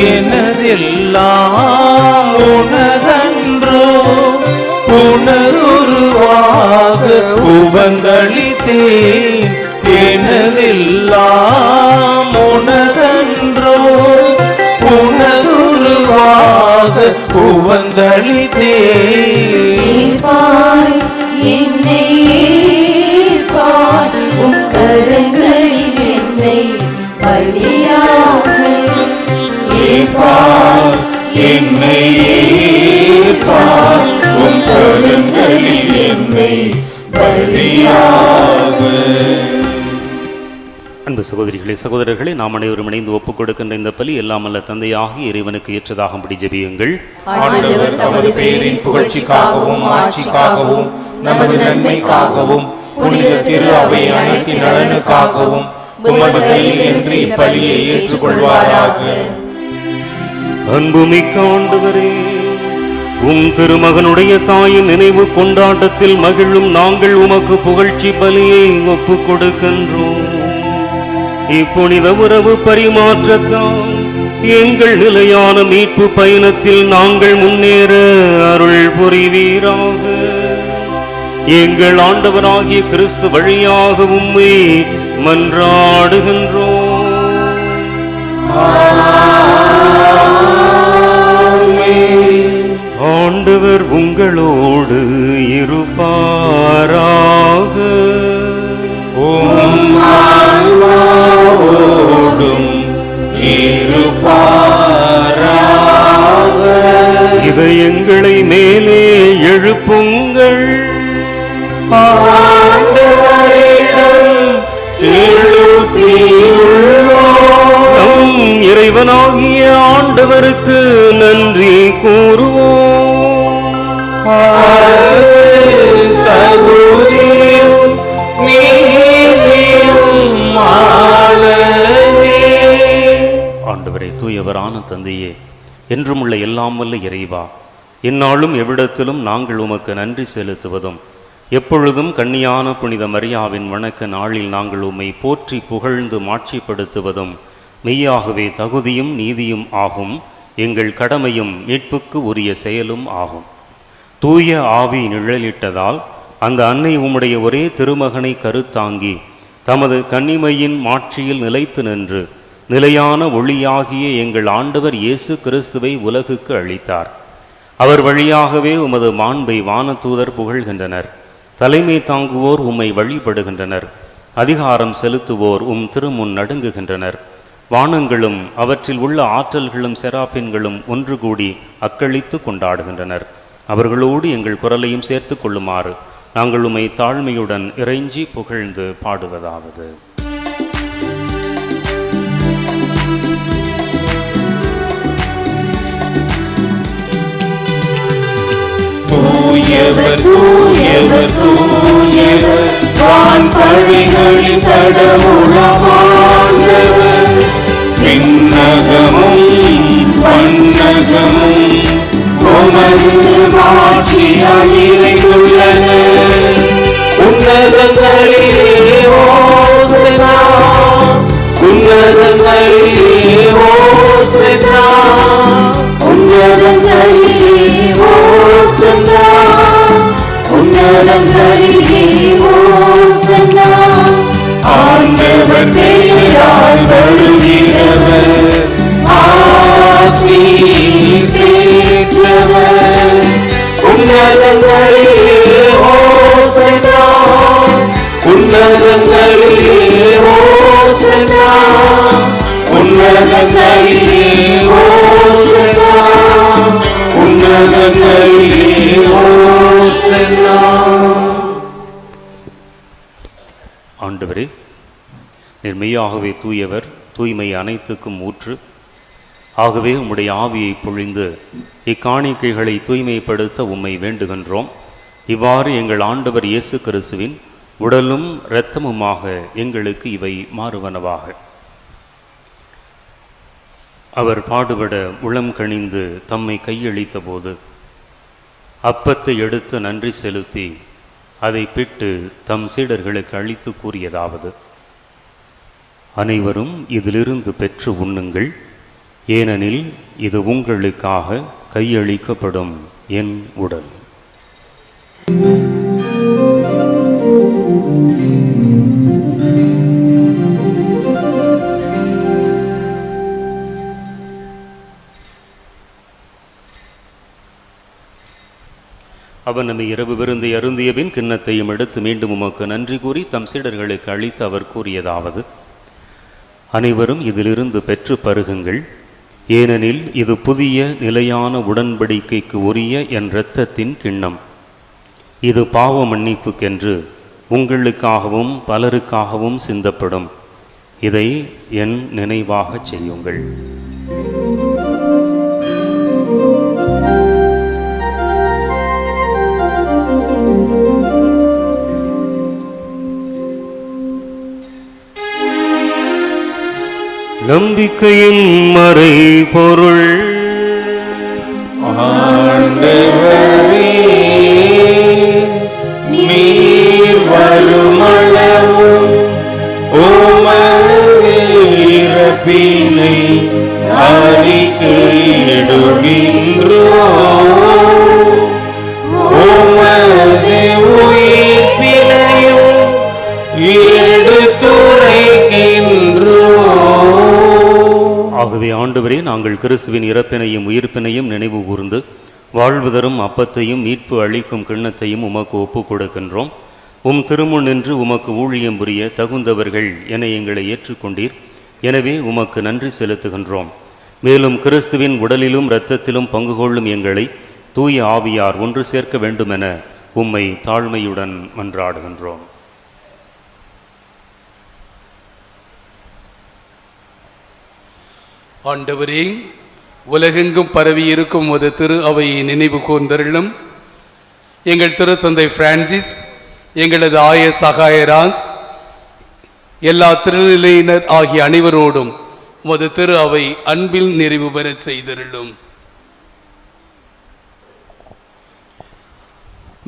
எனதெல்லாம் உனதன்றோ உனதுருவாக உவந்தளித்தேன் எனதெல்லாம் உனதன்றோ உனதுருவாக உவந்தளித்தேன் ஏற்பாய் என்னை ஏற்பாய் உம் கரங்களில் என்னை பலியாக ஏற்பார் என்னை ஏற்பார் உம் கரங்களில் என்னை பலியாக. அன்பு சகோதரிகளே சகோதரர்களே, நாம் அனைவரும் இணைந்து ஒப்புக் கொடுக்கின்ற இந்த பலி எல்லாம் அல்ல தந்தையாகி இறைவனுக்கு ஏற்றதாகும்படி ஜெபியுங்கள். ஆண்டவர் தமது பெயரின் புகழ்ச்சிக்காகவும் ஆட்சிக்காகவும் நமது நன்மைக்காகவும் புனித திரு அவை அனைத்தின் நலனுக்காகவும் உமது கையில் என்று இப்பலியை ஏற்றுக்கொள்வாராக. அன்புமிக்க ஆண்டவரே, உம் திருமகனுடைய தாயின் நினைவு கொண்டாட்டத்தில் மகிழும் நாங்கள் உமக்கு புகழ்ச்சி பலியை ஒப்புக் கொடுக்கின்றோம். இப்புனித உறவு பரிமாற்றத்தால் எங்கள் நிலையான மீட்பு பயணத்தில் நாங்கள் முன்னேற அருள் புரிவீராக. எங்கள் ஆண்டவராகிய கிறிஸ்து வழியாக உம்மை மன்றாடுகின்றோம். ஆண்டவர் உங்களோடு இருப்பாராக. உம் ஆன்மாவோடும் இருப்பாராக. இதயங்களை மேலே எழுப்புங்கள். ஆண்டவரிடம் எழுப்பியுள்ளோம். நம் இறைவனாகிய ஆண்டவருக்கு நன்றி கூறுவோம். தகுதியும் நீதியும் ஆனதே. ஆண்டவரே, தூயவரான தந்தையே, என்றும் உள்ள எல்லாம் வல்ல இறைவா, எந்நாளும் எவ்விடத்திலும் நாங்கள் உமக்கு நன்றி செலுத்துவதும் எப்பொழுதும் கன்னியான புனித மரியாவின் வணக்க நாளில் நாங்கள் உம்மை போற்றி புகழ்ந்து மாட்சிப்படுத்துவதும் மெய்யாகவே தகுதியும் நீதியும் ஆகும், எங்கள் கடமையும் மீட்புக்கு உரிய செயலும் ஆகும். தூய ஆவி நிழலிட்டதால் அந்த அன்னை உம்முடைய ஒரே திருமகனை கருத்தாங்கி தமது கன்னிமையின் மாட்சியில் நிலைத்து நின்று நிலையான ஒளியாகிய எங்கள் ஆண்டவர் இயேசு கிறிஸ்துவை உலகுக்கு அளித்தார். அவர் வழியாகவே உமது மாண்பை வானதூதர் புகழ்கின்றனர். தலைமை தாங்குவோர் உம்மை வழிபடுகின்றனர். அதிகாரம் செலுத்துவோர் உம் திருமுன் நடுங்குகின்றனர். வானங்களும் அவற்றில் உள்ள ஆற்றல்களும் செராபின்களும் ஒன்று கூடி அக்களித்து கொண்டாடுகின்றனர். அவர்களோடு எங்கள் குரலையும் சேர்த்து கொள்ளுமாறு நாங்கள் உம்மை தாழ்மையுடன் இறைஞ்சி புகழ்ந்து பாடுவதாவது. தூயவர் தூயவர் தூயவர் வான்படைகளின் கடவுளானவர். விண்ணகமும் வண்ணகமும் உமது மாட்சியால் நிறைந்துள்ளன. உன்னதங்களிலே ஓசன்னா, உன்னதங்களிலே ஓசன்னா, உன்னதங்களிலே ஓசன்னா, உன்னதங்களிலே ஓசன்னா. ஆண்டவர் பெயரால் வருகிறவர் ஆசி பெற்றவர். உன்னதங்களிலே ஓசன்னா, உன்னதங்களிலே ஓசன்னா, உன்னதங்களிலே ஓசன்னா, உன்னதங்களிலே ஓசன்னா. ஆண்டவரே, நீர் மெய்யாகவே தூயவர், தூய்மை அனைத்துக்கும் ஊற்று. ஆகவே உம்முடைய ஆவியை பொழிந்து இக்காணிக்கைகளை தூய்மைப்படுத்த உம்மை வேண்டுகின்றோம். இவ்வாறு எங்கள் ஆண்டவர் இயேசு கிறிஸ்துவின் உடலும் இரத்தமுமாக எங்களுக்கு இவை மாறுவனவாக. அவர் பாடுபட உளம் கனிந்து தம்மை கையளித்த போது அப்பத்தை எடுத்து நன்றி செலுத்தி அதை பிட்டு தம் சீடர்களுக்கு அளித்து கூறியதாவது: அனைவரும் இதிலிருந்து பெற்று உண்ணுங்கள். ஏனெனில் இது உங்களுக்காக கையளிக்கப்படும் என் உடல். அவர் நம்மை இரவு விருந்தை அருந்திய பின் கிண்ணத்தையும் எடுத்து மீண்டும் உமக்கு நன்றி கூறி தம் சீடர்களுக்கு அளித்து அவர் கூறியதாவது: அனைவரும் இதிலிருந்து பெற்று பருகுங்கள், ஏனெனில் இது புதிய நிலையான உடன்படிக்கைக்கு உரிய என் இரத்தத்தின் கிண்ணம். இது பாவ மன்னிப்புக்கென்று உங்களுக்காகவும் பலருக்காகவும் சிந்தப்படும். இதை என் நினைவாகச் செய்யுங்கள். நம்பிக்கையின் மறை பொருள். ஆண்டவரே, நீர் வருமளவும் உமது இறப்பினை அறிக்கையிடுகின்றோம், உமது உயிர்ப்பினையும் எடுத்துரைக்கின்றோம். ஆகவே ஆண்டவரே, நாங்கள் கிறிஸ்துவின் இறப்பினையும் உயிர்ப்பினையும் நினைவு கூர்ந்து வாழ்வு தரும் அப்பத்தையும் மீட்பு அளிக்கும் கிண்ணத்தையும் உமக்கு ஒப்புக் கொடுக்கின்றோம். உம் திருமுன் நின்று உமக்கு ஊழியம் புரிய தகுந்தவர்கள் என எங்களை ஏற்றுக்கொண்டீர். எனவே உமக்கு நன்றி செலுத்துகின்றோம். மேலும் கிறிஸ்துவின் உடலிலும் இரத்தத்திலும் பங்கு கொள்ளும் எங்களை தூய ஆவியார் ஒன்று சேர்க்க வேண்டுமென உம்மை தாழ்மையுடன் மன்றாடுகின்றோம். ஆண்டவரே, உலகெங்கும் பரவி இருக்கும் ஒரு திரு அவையை நினைவு கூர்ந்தருளும். எங்கள் திருத்தந்தை பிரான்சிஸ், எங்களது ஆய சகாயராஜ், எல்லா திருநிலையினர் ஆகிய அனைவரோடும் உமது திரு அவை அன்பில் நிறைவு பெறச் செய்தருளும்.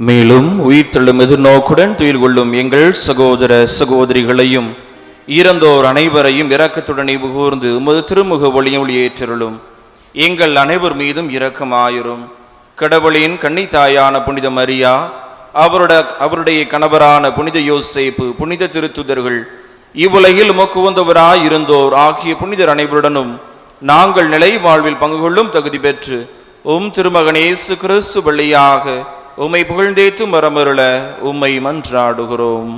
மேலும் உயிர்த்தெழும் எதிர்நோக்குடன் துயில் கொள்ளும் எங்கள் சகோதர சகோதரிகளையும் இறந்தோர் அனைவரையும் இரக்கத்துடன் நினைவுகூர்ந்து உமது திருமுக ஒளியை ஏற்றருளும். எங்கள் அனைவர் மீதும் இரக்கமாயிரும். கடவுளின் கன்னித்தாயான புனித மரியா, அவருடைய கணவரான புனித யோசேப்பு, புனித திருத்துதர்கள், இவ்வுலகில் உமக்கு உகந்தவராய் இருந்தோர் ஆகிய புனிதர் அனைவருடனும் நாங்கள் நிலை வாழ்வில் பங்கு கொள்ளும் தகுதி பெற்று உம் திருமகன் இயேசு கிறிஸ்து வழியாக உம்மை புகழ்ந்தேத்து மரமருள உம்மை மன்றாடுகிறோம்.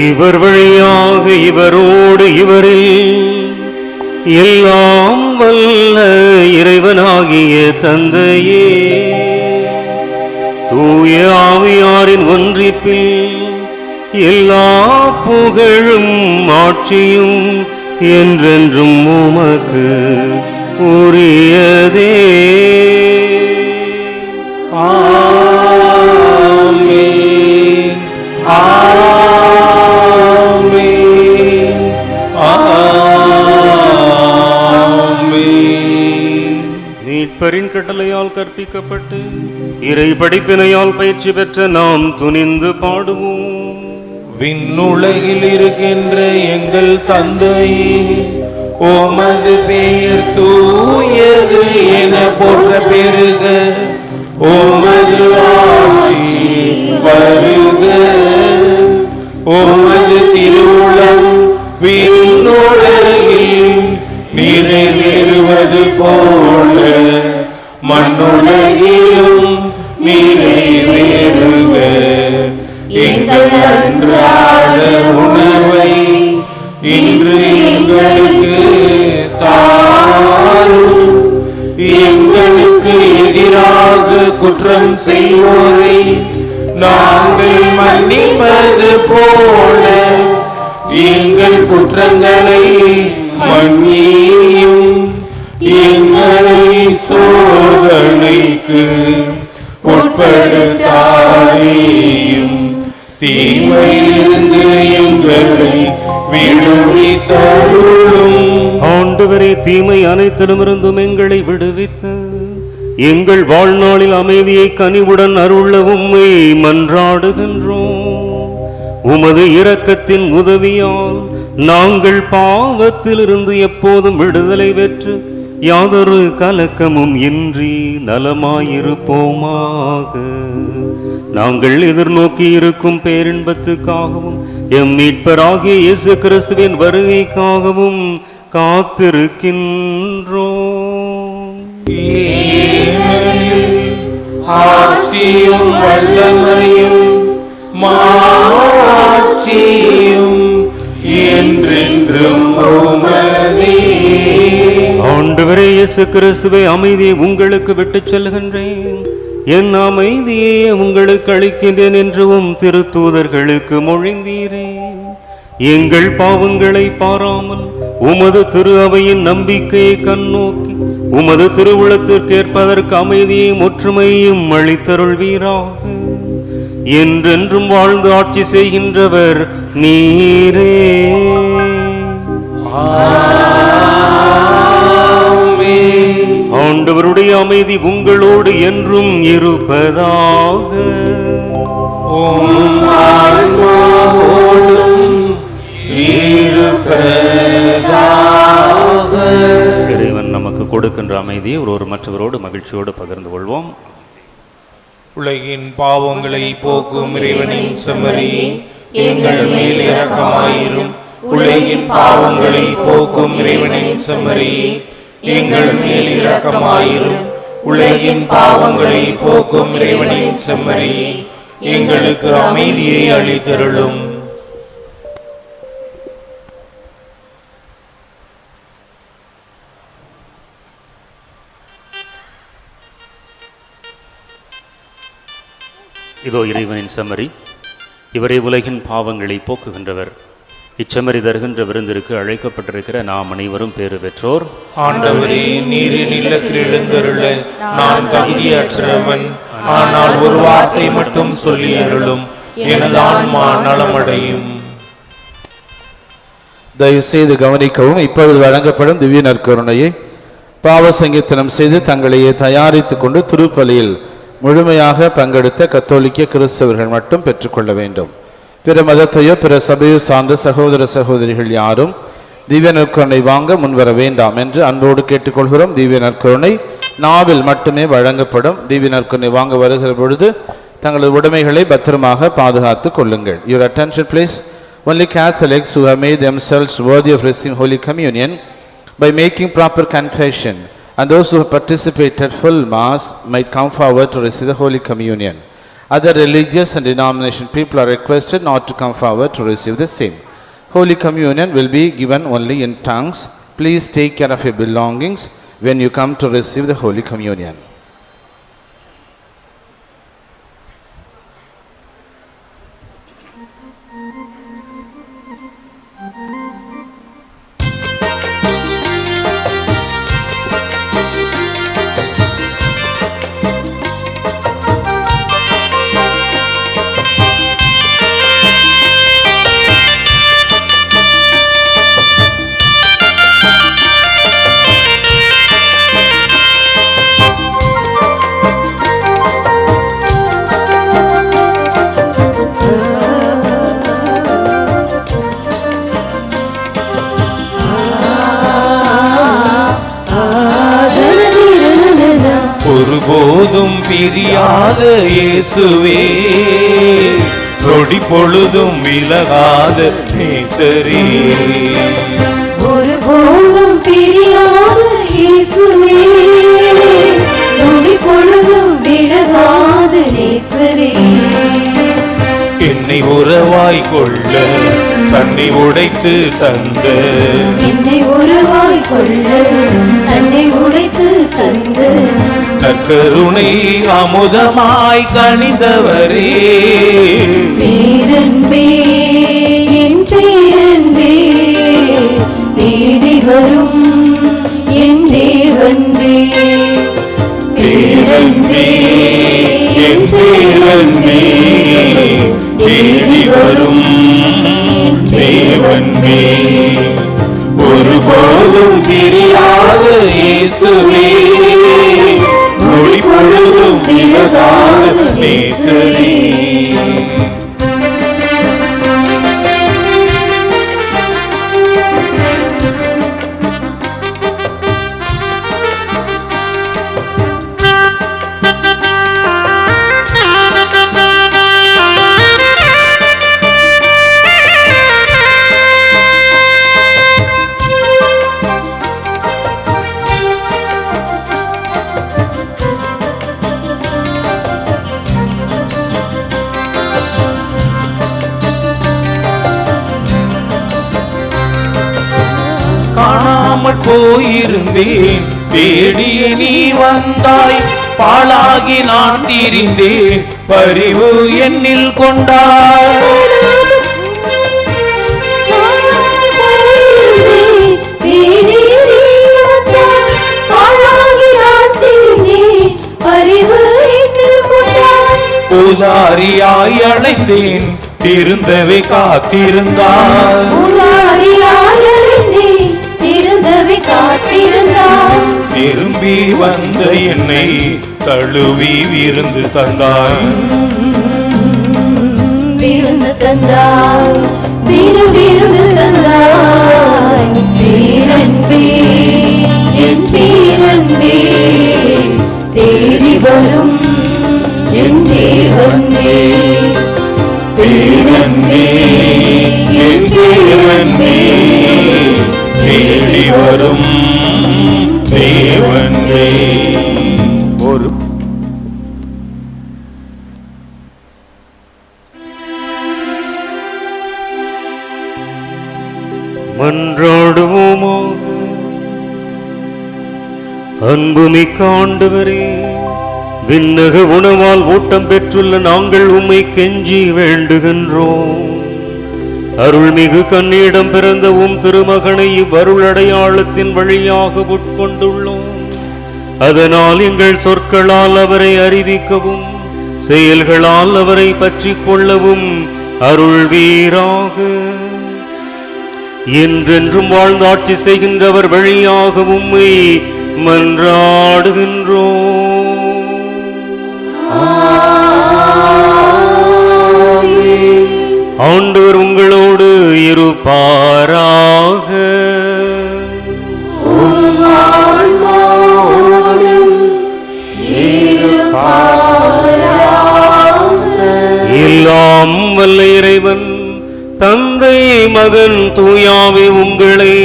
இவர் வழியாக இவரோடு இவரில் எல்லாம் வல்ல இறைவனாகிய தந்தையே, தூய ஆவியாரின் ஒன்றிப்பில் எல்லா புகழும் ஆட்சியும் என்றென்றும் உமக்கு உரியதே. ஆமென். ஆமென். ஆமென். மீட்பரின் கட்டளையால் கற்பிக்கப்பட்டு இறை படிப்பினையால் பயிற்சி பெற்ற நாம் துணிந்து பாடுவோம். விண்ணுலகில் இருக்கின்ற எங்கள் தந்தையே, உமது பெயர் தூயது என போற்ற பெருக, உமது ஆட்சி வருக, உமது திருவுளம் விண்ணுலகில் நிறைவேறுவது போல மண்ணுலகிலும் நிறைவேறுக. எங்கள் அன்றாட உணவை இன்று எங்களுக்கு தாரும். எங்களுக்கு எதிராக குற்றம் செய்வோரை நாங்கள் மன்னிப்பது போல எங்கள் குற்றங்களை மன்னியும். எங்களை சோதனைக்கு உட்படுத்தாதேயும், தீமையிலிருந்து எங்களை விடுவித்தருளும். ஆண்டவரே, தீமை அனைத்திலுமிருந்தும் எங்களை விடுவித்து எங்கள் வாழ்நாளில் அமைதியை கனிவுடன் அருள உம்மை மன்றாடுகின்றோம். உமது இரக்கத்தின் உதவியால் நாங்கள் பாவத்திலிருந்து எப்போதும் விடுதலை பெற்று யாதொரு கலக்கமும் இன்றி நலமாயிருப்போமாக. நாங்கள் எதிர்நோக்கி இருக்கும் பேரின்பத்துக்காகவும் எம் மீட்பராகிய இயேசு கிறிஸ்துவின் வருகைக்காகவும் காத்திருக்கின்றோம். ஆட்சியும் வல்லமையும் மாட்சியும் என்றென்றும் உமதே. ஆண்டவரே இயேசு கிறிஸ்துவே, அமைதியை உங்களுக்கு விட்டுச் செல்கின்றேன், என் அமைதியை உங்களுக்கு அளிக்கின்றேன் என்றும் திருத்தூதர்களுக்கு மொழிந்தீரே. எங்கள் பாவங்களை பாராமல் உமது திரு அவையின் நம்பிக்கையை கண்ணோக்கி உமது திருவுளத்திற்கேற்பதற்கு அமைதியையும் ஒற்றுமையும் அளித்தருள்வீராக. என்றென்றும் வாழ்ந்து ஆட்சி செய்கின்றவர் நீரே. ஆண்டவருடைய அமைதி உங்களோடு என்றும் இருப்பதாக. இறைவன் நமக்கு கொடுக்கின்ற அமைதியை ஒரு மற்றவரோடு மகிழ்ச்சியோடு பகிர்ந்து கொள்வோம். உலகின் பாவங்களை போக்கும் இறைவனின் செம்மறியே, எங்கள் மேல் இரக்கமாயிரும். உலகின் பாவங்களை போக்கும் இறைவனின் செம்மறியே, எங்கள் மேல் இரக்கமாயிரும். உலகின் பாவங்களை போக்கும் இறைவனின் செம்மறியே, எங்களுக்கு அமைதியை அளித்தருளும். இதோ இறைவனின் செம்மறி, இவரே உலகின் பாவங்களை போக்குகின்றவர். இச்செம்மறி தருகின்ற விருந்திற்கு அழைக்கப்பட்டிருக்கிற நாம் அனைவரும் பேறு பெற்றோர். ஆண்டவரே, நீரின் இல்லத்தில் எழுந்தருள நான் தகுதியற்றவன், ஆனால் ஒரு வார்த்தை மட்டும் சொல்லி அருளும், எனது ஆன்மா நலமடையும். தயவு செய்து கவனிக்கவும். இப்பொழுது வழங்கப்படும் திவ்ய நற்கருணையை பாவ சங்கீர்த்தனம் செய்து தங்களையே தயாரித்துக் கொண்டு திருப்பலியில் முழுமையாக பங்கெடுத்த கத்தோலிக்க கிறிஸ்தவர்கள் மட்டும் பெற்றுக்கொள்ள வேண்டும். பிற மதத்தையோ பிற சபையோ சார்ந்த சகோதர சகோதரிகள் யாரும் திவ்ய நற்கருணை வாங்க முன்வர வேண்டாம் என்று அன்போடு கேட்டுக்கொள்கிறோம். திவ்ய நற்கருணை நாவில் மட்டுமே வழங்கப்படும். திவ்ய நற்கருணை வாங்க வருகிற பொழுது தங்களது உடைமைகளை பத்திரமாக பாதுகாத்து கொள்ளுங்கள். Your attention please. Only Catholics who have made themselves worthy of receiving Holy Communion by making proper confession and those who have participated full Mass might come forward to receive the Holy Communion. Other religious and denomination people are requested not to come forward to receive the same. Holy Communion will be given only in tongues. Please take care of your belongings when you come to receive the Holy Communion. ஒருபோதும் பிரியாத இயேசுவே, நொடி பொழுதும் விலகாத நேசரே. ஒருபோதும் பிரியாத இயேசுவே, நொடி பொழுதும் விலகாத நேசரே. என்னை உறவாய் கொள்ள தன்னை உடைத்து தந்த, என்னை உறவாய் கொள்ள தன்னை உடைத்து தந்த, நற்கருணை அமுதமாய் கனிந்தவரே. பேரன்பே, என் பேரன்பே, தேடி வரும் என் தேவன்பே. பேரன்பே, என் பேரன்பே, தேடி வரும் தேவன்பே. ஒருபோதும் பிரியாத இயேசுவே, நொடி பொழுதும் விலகாத நேசரே. காணாமல் போயிருந்தேன், தேடிய நீ வந்தாய். பாழாகி நான் திரிந்தேன், பரிவு என்னில் கொண்டாய். உதாரியாய் அழைத்தேன், திருந்தவே காத்திருந்தாய். திரும்பி வந்த என்னை தழுவி விருந்து தந்தாய். விருந்து தந்தாய், விருந்து தந்தாய். பேரன்பே, என் பேரன்பே, தேடி வரும் என் தேவன்பே. பேரன்பே, என் பேரன்பே, தேடி வரும் தேவனே. ஒரு மன்றாடுவோமாக. அன்புமிக்க ஆண்டவரே, விண்ணக உணவால் ஊட்டம் பெற்றுள்ள நாங்கள் உம்மை கெஞ்சி வேண்டுகின்றோம். அருள்மிகு கன்னியிடம் பிறந்த உம் திருமகனை இவ்வருளடையாளத்தின் வழியாக உட்கொண்டுள்ளோம். அதனால் எங்கள் சொற்களால் அவரை அறிவிக்கவும் செயல்களால் அவரை பற்றி கொள்ளவும் அருள்வீராக. என்றென்றும் வாழ்ந்து ஆட்சி செய்கின்றவர் வழியாக உம்மை மன்றாடுகின்றோம். ஆண்டவர் உங்களோடு இருப்பாராக. எல்லாம் வல்ல இறைவன் தந்தை மகன் தூயாவே உங்களை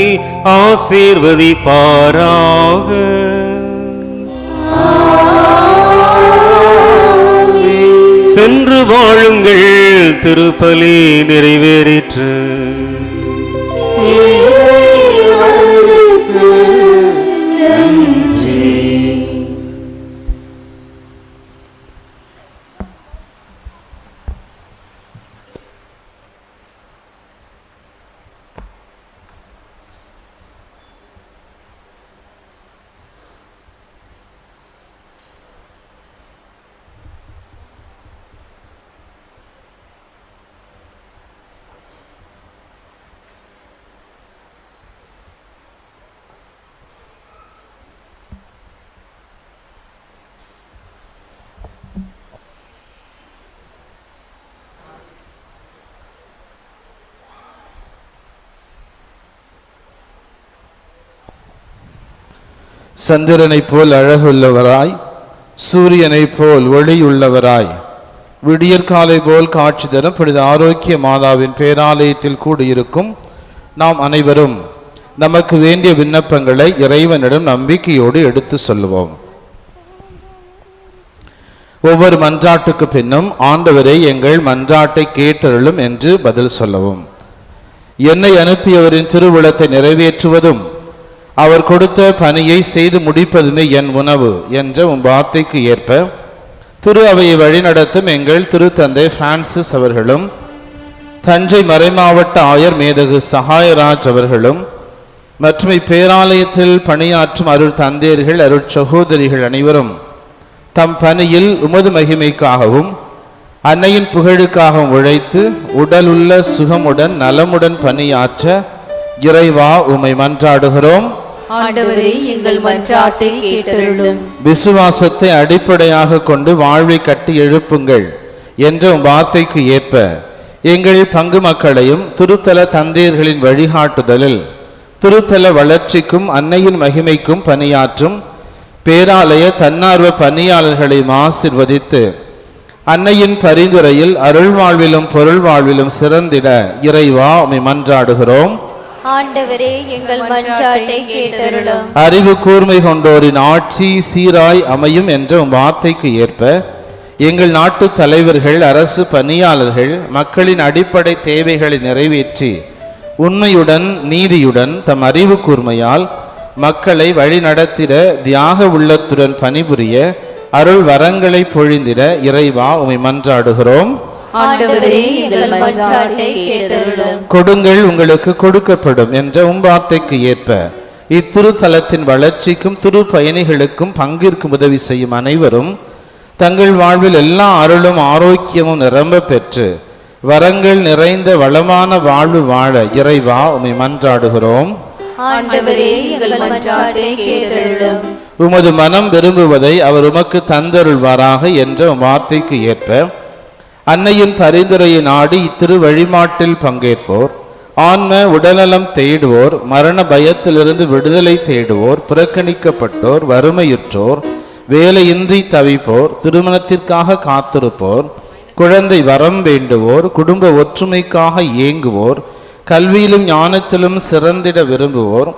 ஆசீர்வதிப்பாராக. சென்று வாழுங்கள், திருப்பலி நிறைவேறிற்று. சந்திரனைப் போல் அழகுள்ளவராய், சூரியனைப் போல் ஒளியுள்ளவராய், விடியற்காலை போல் காட்சி தரும் புனித ஆரோக்கிய மாதாவின் பேராலயத்தில் கூடியிருக்கும் நாம் அனைவரும் நமக்கு வேண்டிய விண்ணப்பங்களை இறைவனிடம் நம்பிக்கையோடு எடுத்து சொல்லுவோம். ஒவ்வொரு மன்றாட்டுக்கு பின்னும் ஆண்டவரே எங்கள் மன்றாட்டை கேட்டருளும் என்று பதில் சொல்லவும். என்னை அனுப்பியவரின் திருவுளத்தை நிறைவேற்றுவதும் அவர் கொடுத்த பணியை செய்து முடிப்பதுமே என் உணவு என்ற உன் வார்த்தைக்கு ஏற்ப திரு அவையை வழிநடத்தும் எங்கள் திருத்தந்தை பிரான்சிஸ் அவர்களும் தஞ்சை மறைமாவட்ட ஆயர் மேதகு சகாயராஜ் அவர்களும் மற்றும் இப்பேராலயத்தில் பணியாற்றும் அருள் தந்தையர்கள் அருள் சகோதரிகள் அனைவரும் தம் பணியில் உமது மகிமைக்காகவும் அன்னையின் புகழுக்காகவும் உழைத்து உடலுள்ள சுகமுடன் நலமுடன் பணியாற்ற இறைவா உம்மை மன்றாடுகிறோம். ஆண்டவரே, எங்கள் மன்றாட்டை கேட்டருளும். விசுவாசத்தை அடிப்படையாக கொண்டு வாழ்வை கட்டி எழுப்புங்கள் என்ற வார்த்தைக்கு ஏற்ப எங்கள் பங்கு மக்களையும் திருத்தல தந்தையர்களின் வழிகாட்டுதலில் திருத்தல வளர்ச்சிக்கும் அன்னையின் மகிமைக்கும் பணியாற்றும் பேராலய தன்னார்வ பணியாளர்களை ஆசீர்வதித்து அன்னையின் பரிந்துரையில் அருள் வாழ்விலும் பொருள் வாழ்விலும் சிறந்திட இறைவா உம்மை மன்றாடுகிறோம். ஆண்டவரே, எங்கள் மன்றாட்டை கேட்டருளும். அறிவு கூர்மை கொண்டோரின் ஆட்சி சீராய் அமையும் என்ற வார்த்தைக்கு ஏற்ப எங்கள் நாட்டு தலைவர்கள் அரசு பணியாளர்கள் மக்களின் அடிப்படை தேவைகளை நிறைவேற்றி உண்மையுடன் நீதியுடன் தம் அறிவு கூர்மையால் மக்களை வழிநடத்திட தியாக உள்ளத்துடன் பணிபுரிய அருள் வரங்களை பொழிந்திட இறைவா உம்மை மன்றாடுகிறோம். ஆண்டவரே எங்கள் மன்றாட்டை கேட்டருளும். கொடுங்கள் உங்களுக்கு கொடுக்கப்படும் என்ற உம்பார்த்தைக்கு ஏற்ப இத்திருத்தலத்தின் வளர்ச்சிக்கும் திரு பயணிகளுக்கும் பங்கிற்கும் உதவி செய்யும் அனைவரும் தங்கள் வாழ்வில் எல்லா அருளும் ஆரோக்கியமும் நிரம்ப பெற்று வரங்கள் நிறைந்த வளமான வாழ்வு வாழ இறைவா உம்மை மன்றாடுகிறோம். ஆண்டவரே எங்கள் மன்றாட்டை கேட்டருளும். உமது மனம் விரும்புவதை அவர் உமக்கு தந்தருள்வாராக என்ற வார்த்தைக்கு ஏற்ப அன்னையின் பரிந்துரையை நாடி இத்திரு வழிபாட்டில் பங்கேற்போர், ஆன்ம உடல்நலம் தேடுவோர், மரண பயத்திலிருந்து விடுதலை தேடுவோர், புறக்கணிக்கப்பட்டோர், வறுமையுற்றோர், வேலையின்றி தவிப்போர், திருமணத்திற்காக காத்திருப்போர், குழந்தை வரம் வேண்டுவோர், குடும்ப ஒற்றுமைக்காக ஏங்குவோர், கல்வியிலும் ஞானத்திலும் சிறந்திட விரும்புவோர்,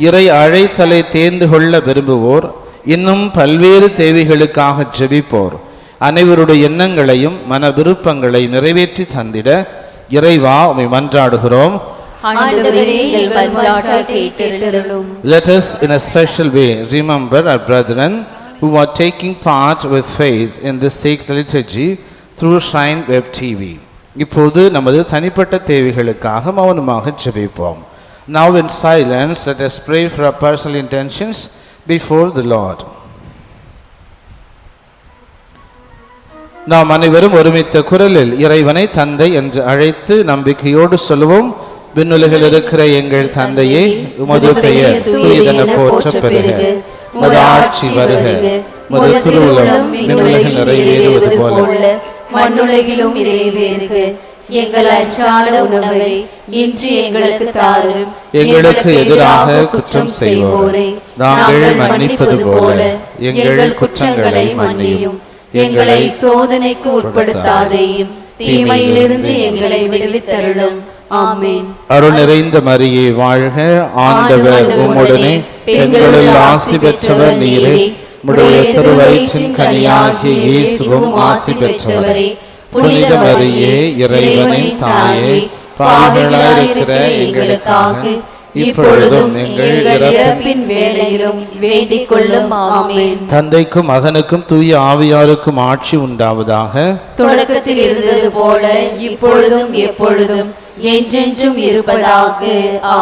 இறை அழைத்தலை தேர்ந்து கொள்ள விரும்புவோர், இன்னும் பல்வேறு தேவைகளுக்காக ஜெபிப்போர் அனைவருடைய எண்ணங்களையும் மன விருப்பங்களை நிறைவேற்றி தந்திட இறைவா உம்மை மன்றாடுகிறோம். ஆண்டவரே எங்கள் மன்றாட்டை கேட்டருளும். Let us in a special way remember our brethren who are taking part with faith in this sacred liturgy through Shrine Web TV. இப்போது நமது தனிப்பட்ட தேவைகளுக்காக மௌனமாக ஜெபிப்போம். Now in silence let us pray for our personal intentions before the Lord. நாம் அனைவரும் ஒருமித்த குரலில் இறைவனை தந்தை என்று அழைத்து நம்பிக்கையோடு சொல்லுவோம். விண்ணுலகில் இருக்கிற எங்கள் தந்தையே, உமது பெயர் தூயதென போற்றப் பெறுக. உமது ஆட்சி வருக. உமது திருவுளம் விண்ணுலகில் நிறைவேறுவது போல மண்ணுலகிலும் நிறைவேறுக. எங்கள் அன்றாட உணவை இன்று எங்களுக்கு தாரும். எங்களுக்கு எதிராக குற்றம் செய்வோரை நாங்கள் மன்னிப்பது போல எங்கள் குற்றங்களை மன்னியும். எங்களை சோதனைக்கு உட்படுத்தாதேயும், தீமையிலிருந்து எங்களை விடுவித்தருளும். ஆமென். அருள் நிறைந்த மரியே வாழ்க. ஆண்டவர் உம்முடனே பெண்களுள் ஆசி பெற்றவர் நீரே. உம்முடைய திருவயிற்றின் கனியாகிய இயேசுவும் ஆசி பெற்றவரே. புனித மரியே, இறைவனின் தாயே, பாவிகளாயிருக்கிற எங்களுக்காக இப்பொழுதும் எங்கள் இறப்பின் வேளையிலும் வேண்டிக் கொள்ளும். ஆமென். தந்தைக்கும் மகனுக்கும் தூய ஆவியாருக்கும் ஆட்சி உண்டாவதாக. தொடக்கத்தில் இருந்தது போல இப்பொழுதும் எப்பொழுதும் என்றென்றும் இருப்பதாக.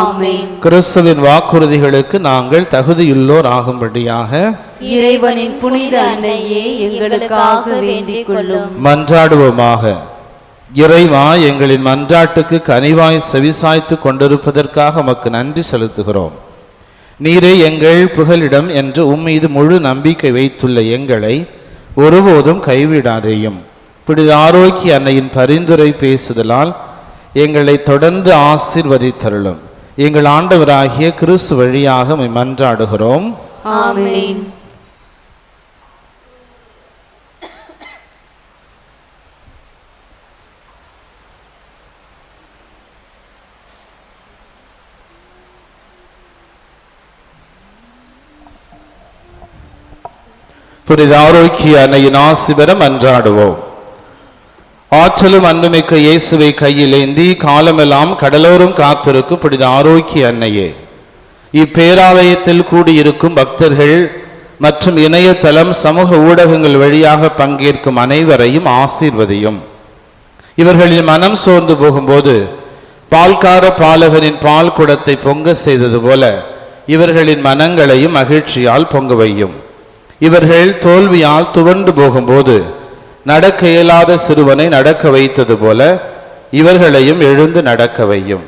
ஆமென். கிறிஸ்துவின் வாக்குறுதிகளுக்கு நாங்கள் தகுதியுள்ளோர் ஆகும்படியாக இறைவனின் புனித அன்னையே எங்களுக்காக வேண்டிக் கொள்ளும். மன்றாடுவோமாக. இறைவா, எங்களின் மன்றாட்டுக்கு கனிவாய் செவிசாய்த்து கொண்டிருப்பதற்காக உமக்கு நன்றி செலுத்துகிறோம். நீரே எங்கள் புகலிடம் என்று உம்மீது முழு நம்பிக்கை வைத்துள்ள எங்களை ஒருபோதும் கைவிடாதேயும். புனித ஆரோக்கிய அன்னையின் பரிந்துரை பேசுதலால் எங்களை தொடர்ந்து ஆசீர்வதித்தருளும். எங்கள் ஆண்டவராகிய கிறிஸ்து வழியாக உம்மை மன்றாடுகிறோம். ஆமென். புனித ஆரோக்கிய அன்னையின் ஆசி பெற மன்றாடுவோம். ஆற்றலும் அன்புமிக்க இயேசுவை கையில் ஏந்தி காலமெல்லாம் கடலோரம் காத்திருக்கும் புனித ஆரோக்கிய அன்னையே, இப்பேராலயத்தில் கூடியிருக்கும் பக்தர்கள் மற்றும் இணையதளம் சமூக ஊடகங்கள் வழியாக பங்கேற்கும் அனைவரையும் ஆசீர்வதியும். இவர்களின் மனம் சோர்ந்து போகும்போது பால்கார பாலகரின் பால் குடத்தை பொங்க செய்தது போல இவர்களின் மனங்களையும் மகிழ்ச்சியால் பொங்க வையும். இவர்கள் தோல்வியால் துவண்டு போகும்போது நடக்க இயலாத சிறுவனை நடக்க வைத்தது போல இவர்களையும் எழுந்து நடக்க வையும்.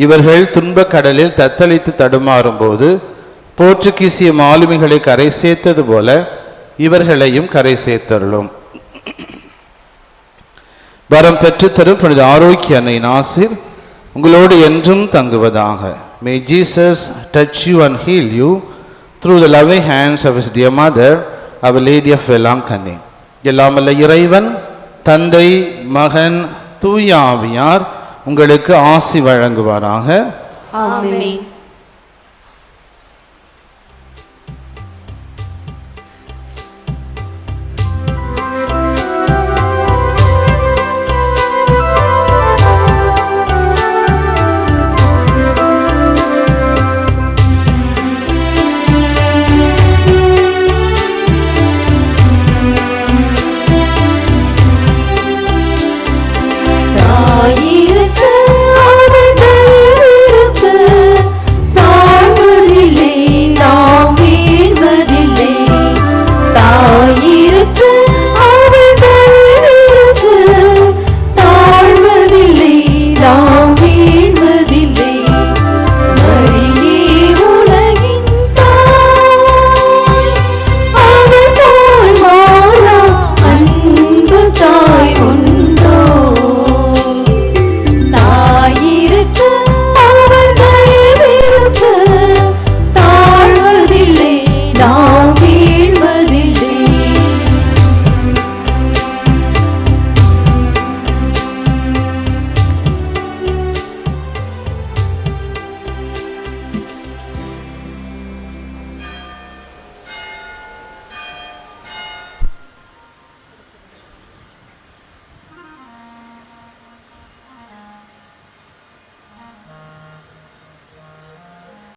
இவர்கள் துன்பக் கடலில் தத்தளித்து தடுமாறும் போது போர்ச்சுகீசிய மாலுமிகளை கரை சேர்த்தது போல இவர்களையும் கரை சேர்த்தருளும். வரம் பெற்று தரும் புனித ஆரோக்கிய அன்னையின் ஆசீர் உங்களோடு என்றும் தங்குவதாக. May Jesus touch you and heal you through the loving hands of his dear mother, Our Lady of Velankani. எல்லாம் வல்ல இறைவன் தந்தை, மகன், தூய ஆவியார் உங்களுக்கு ஆசி வழங்குவாராக. ஆமென்.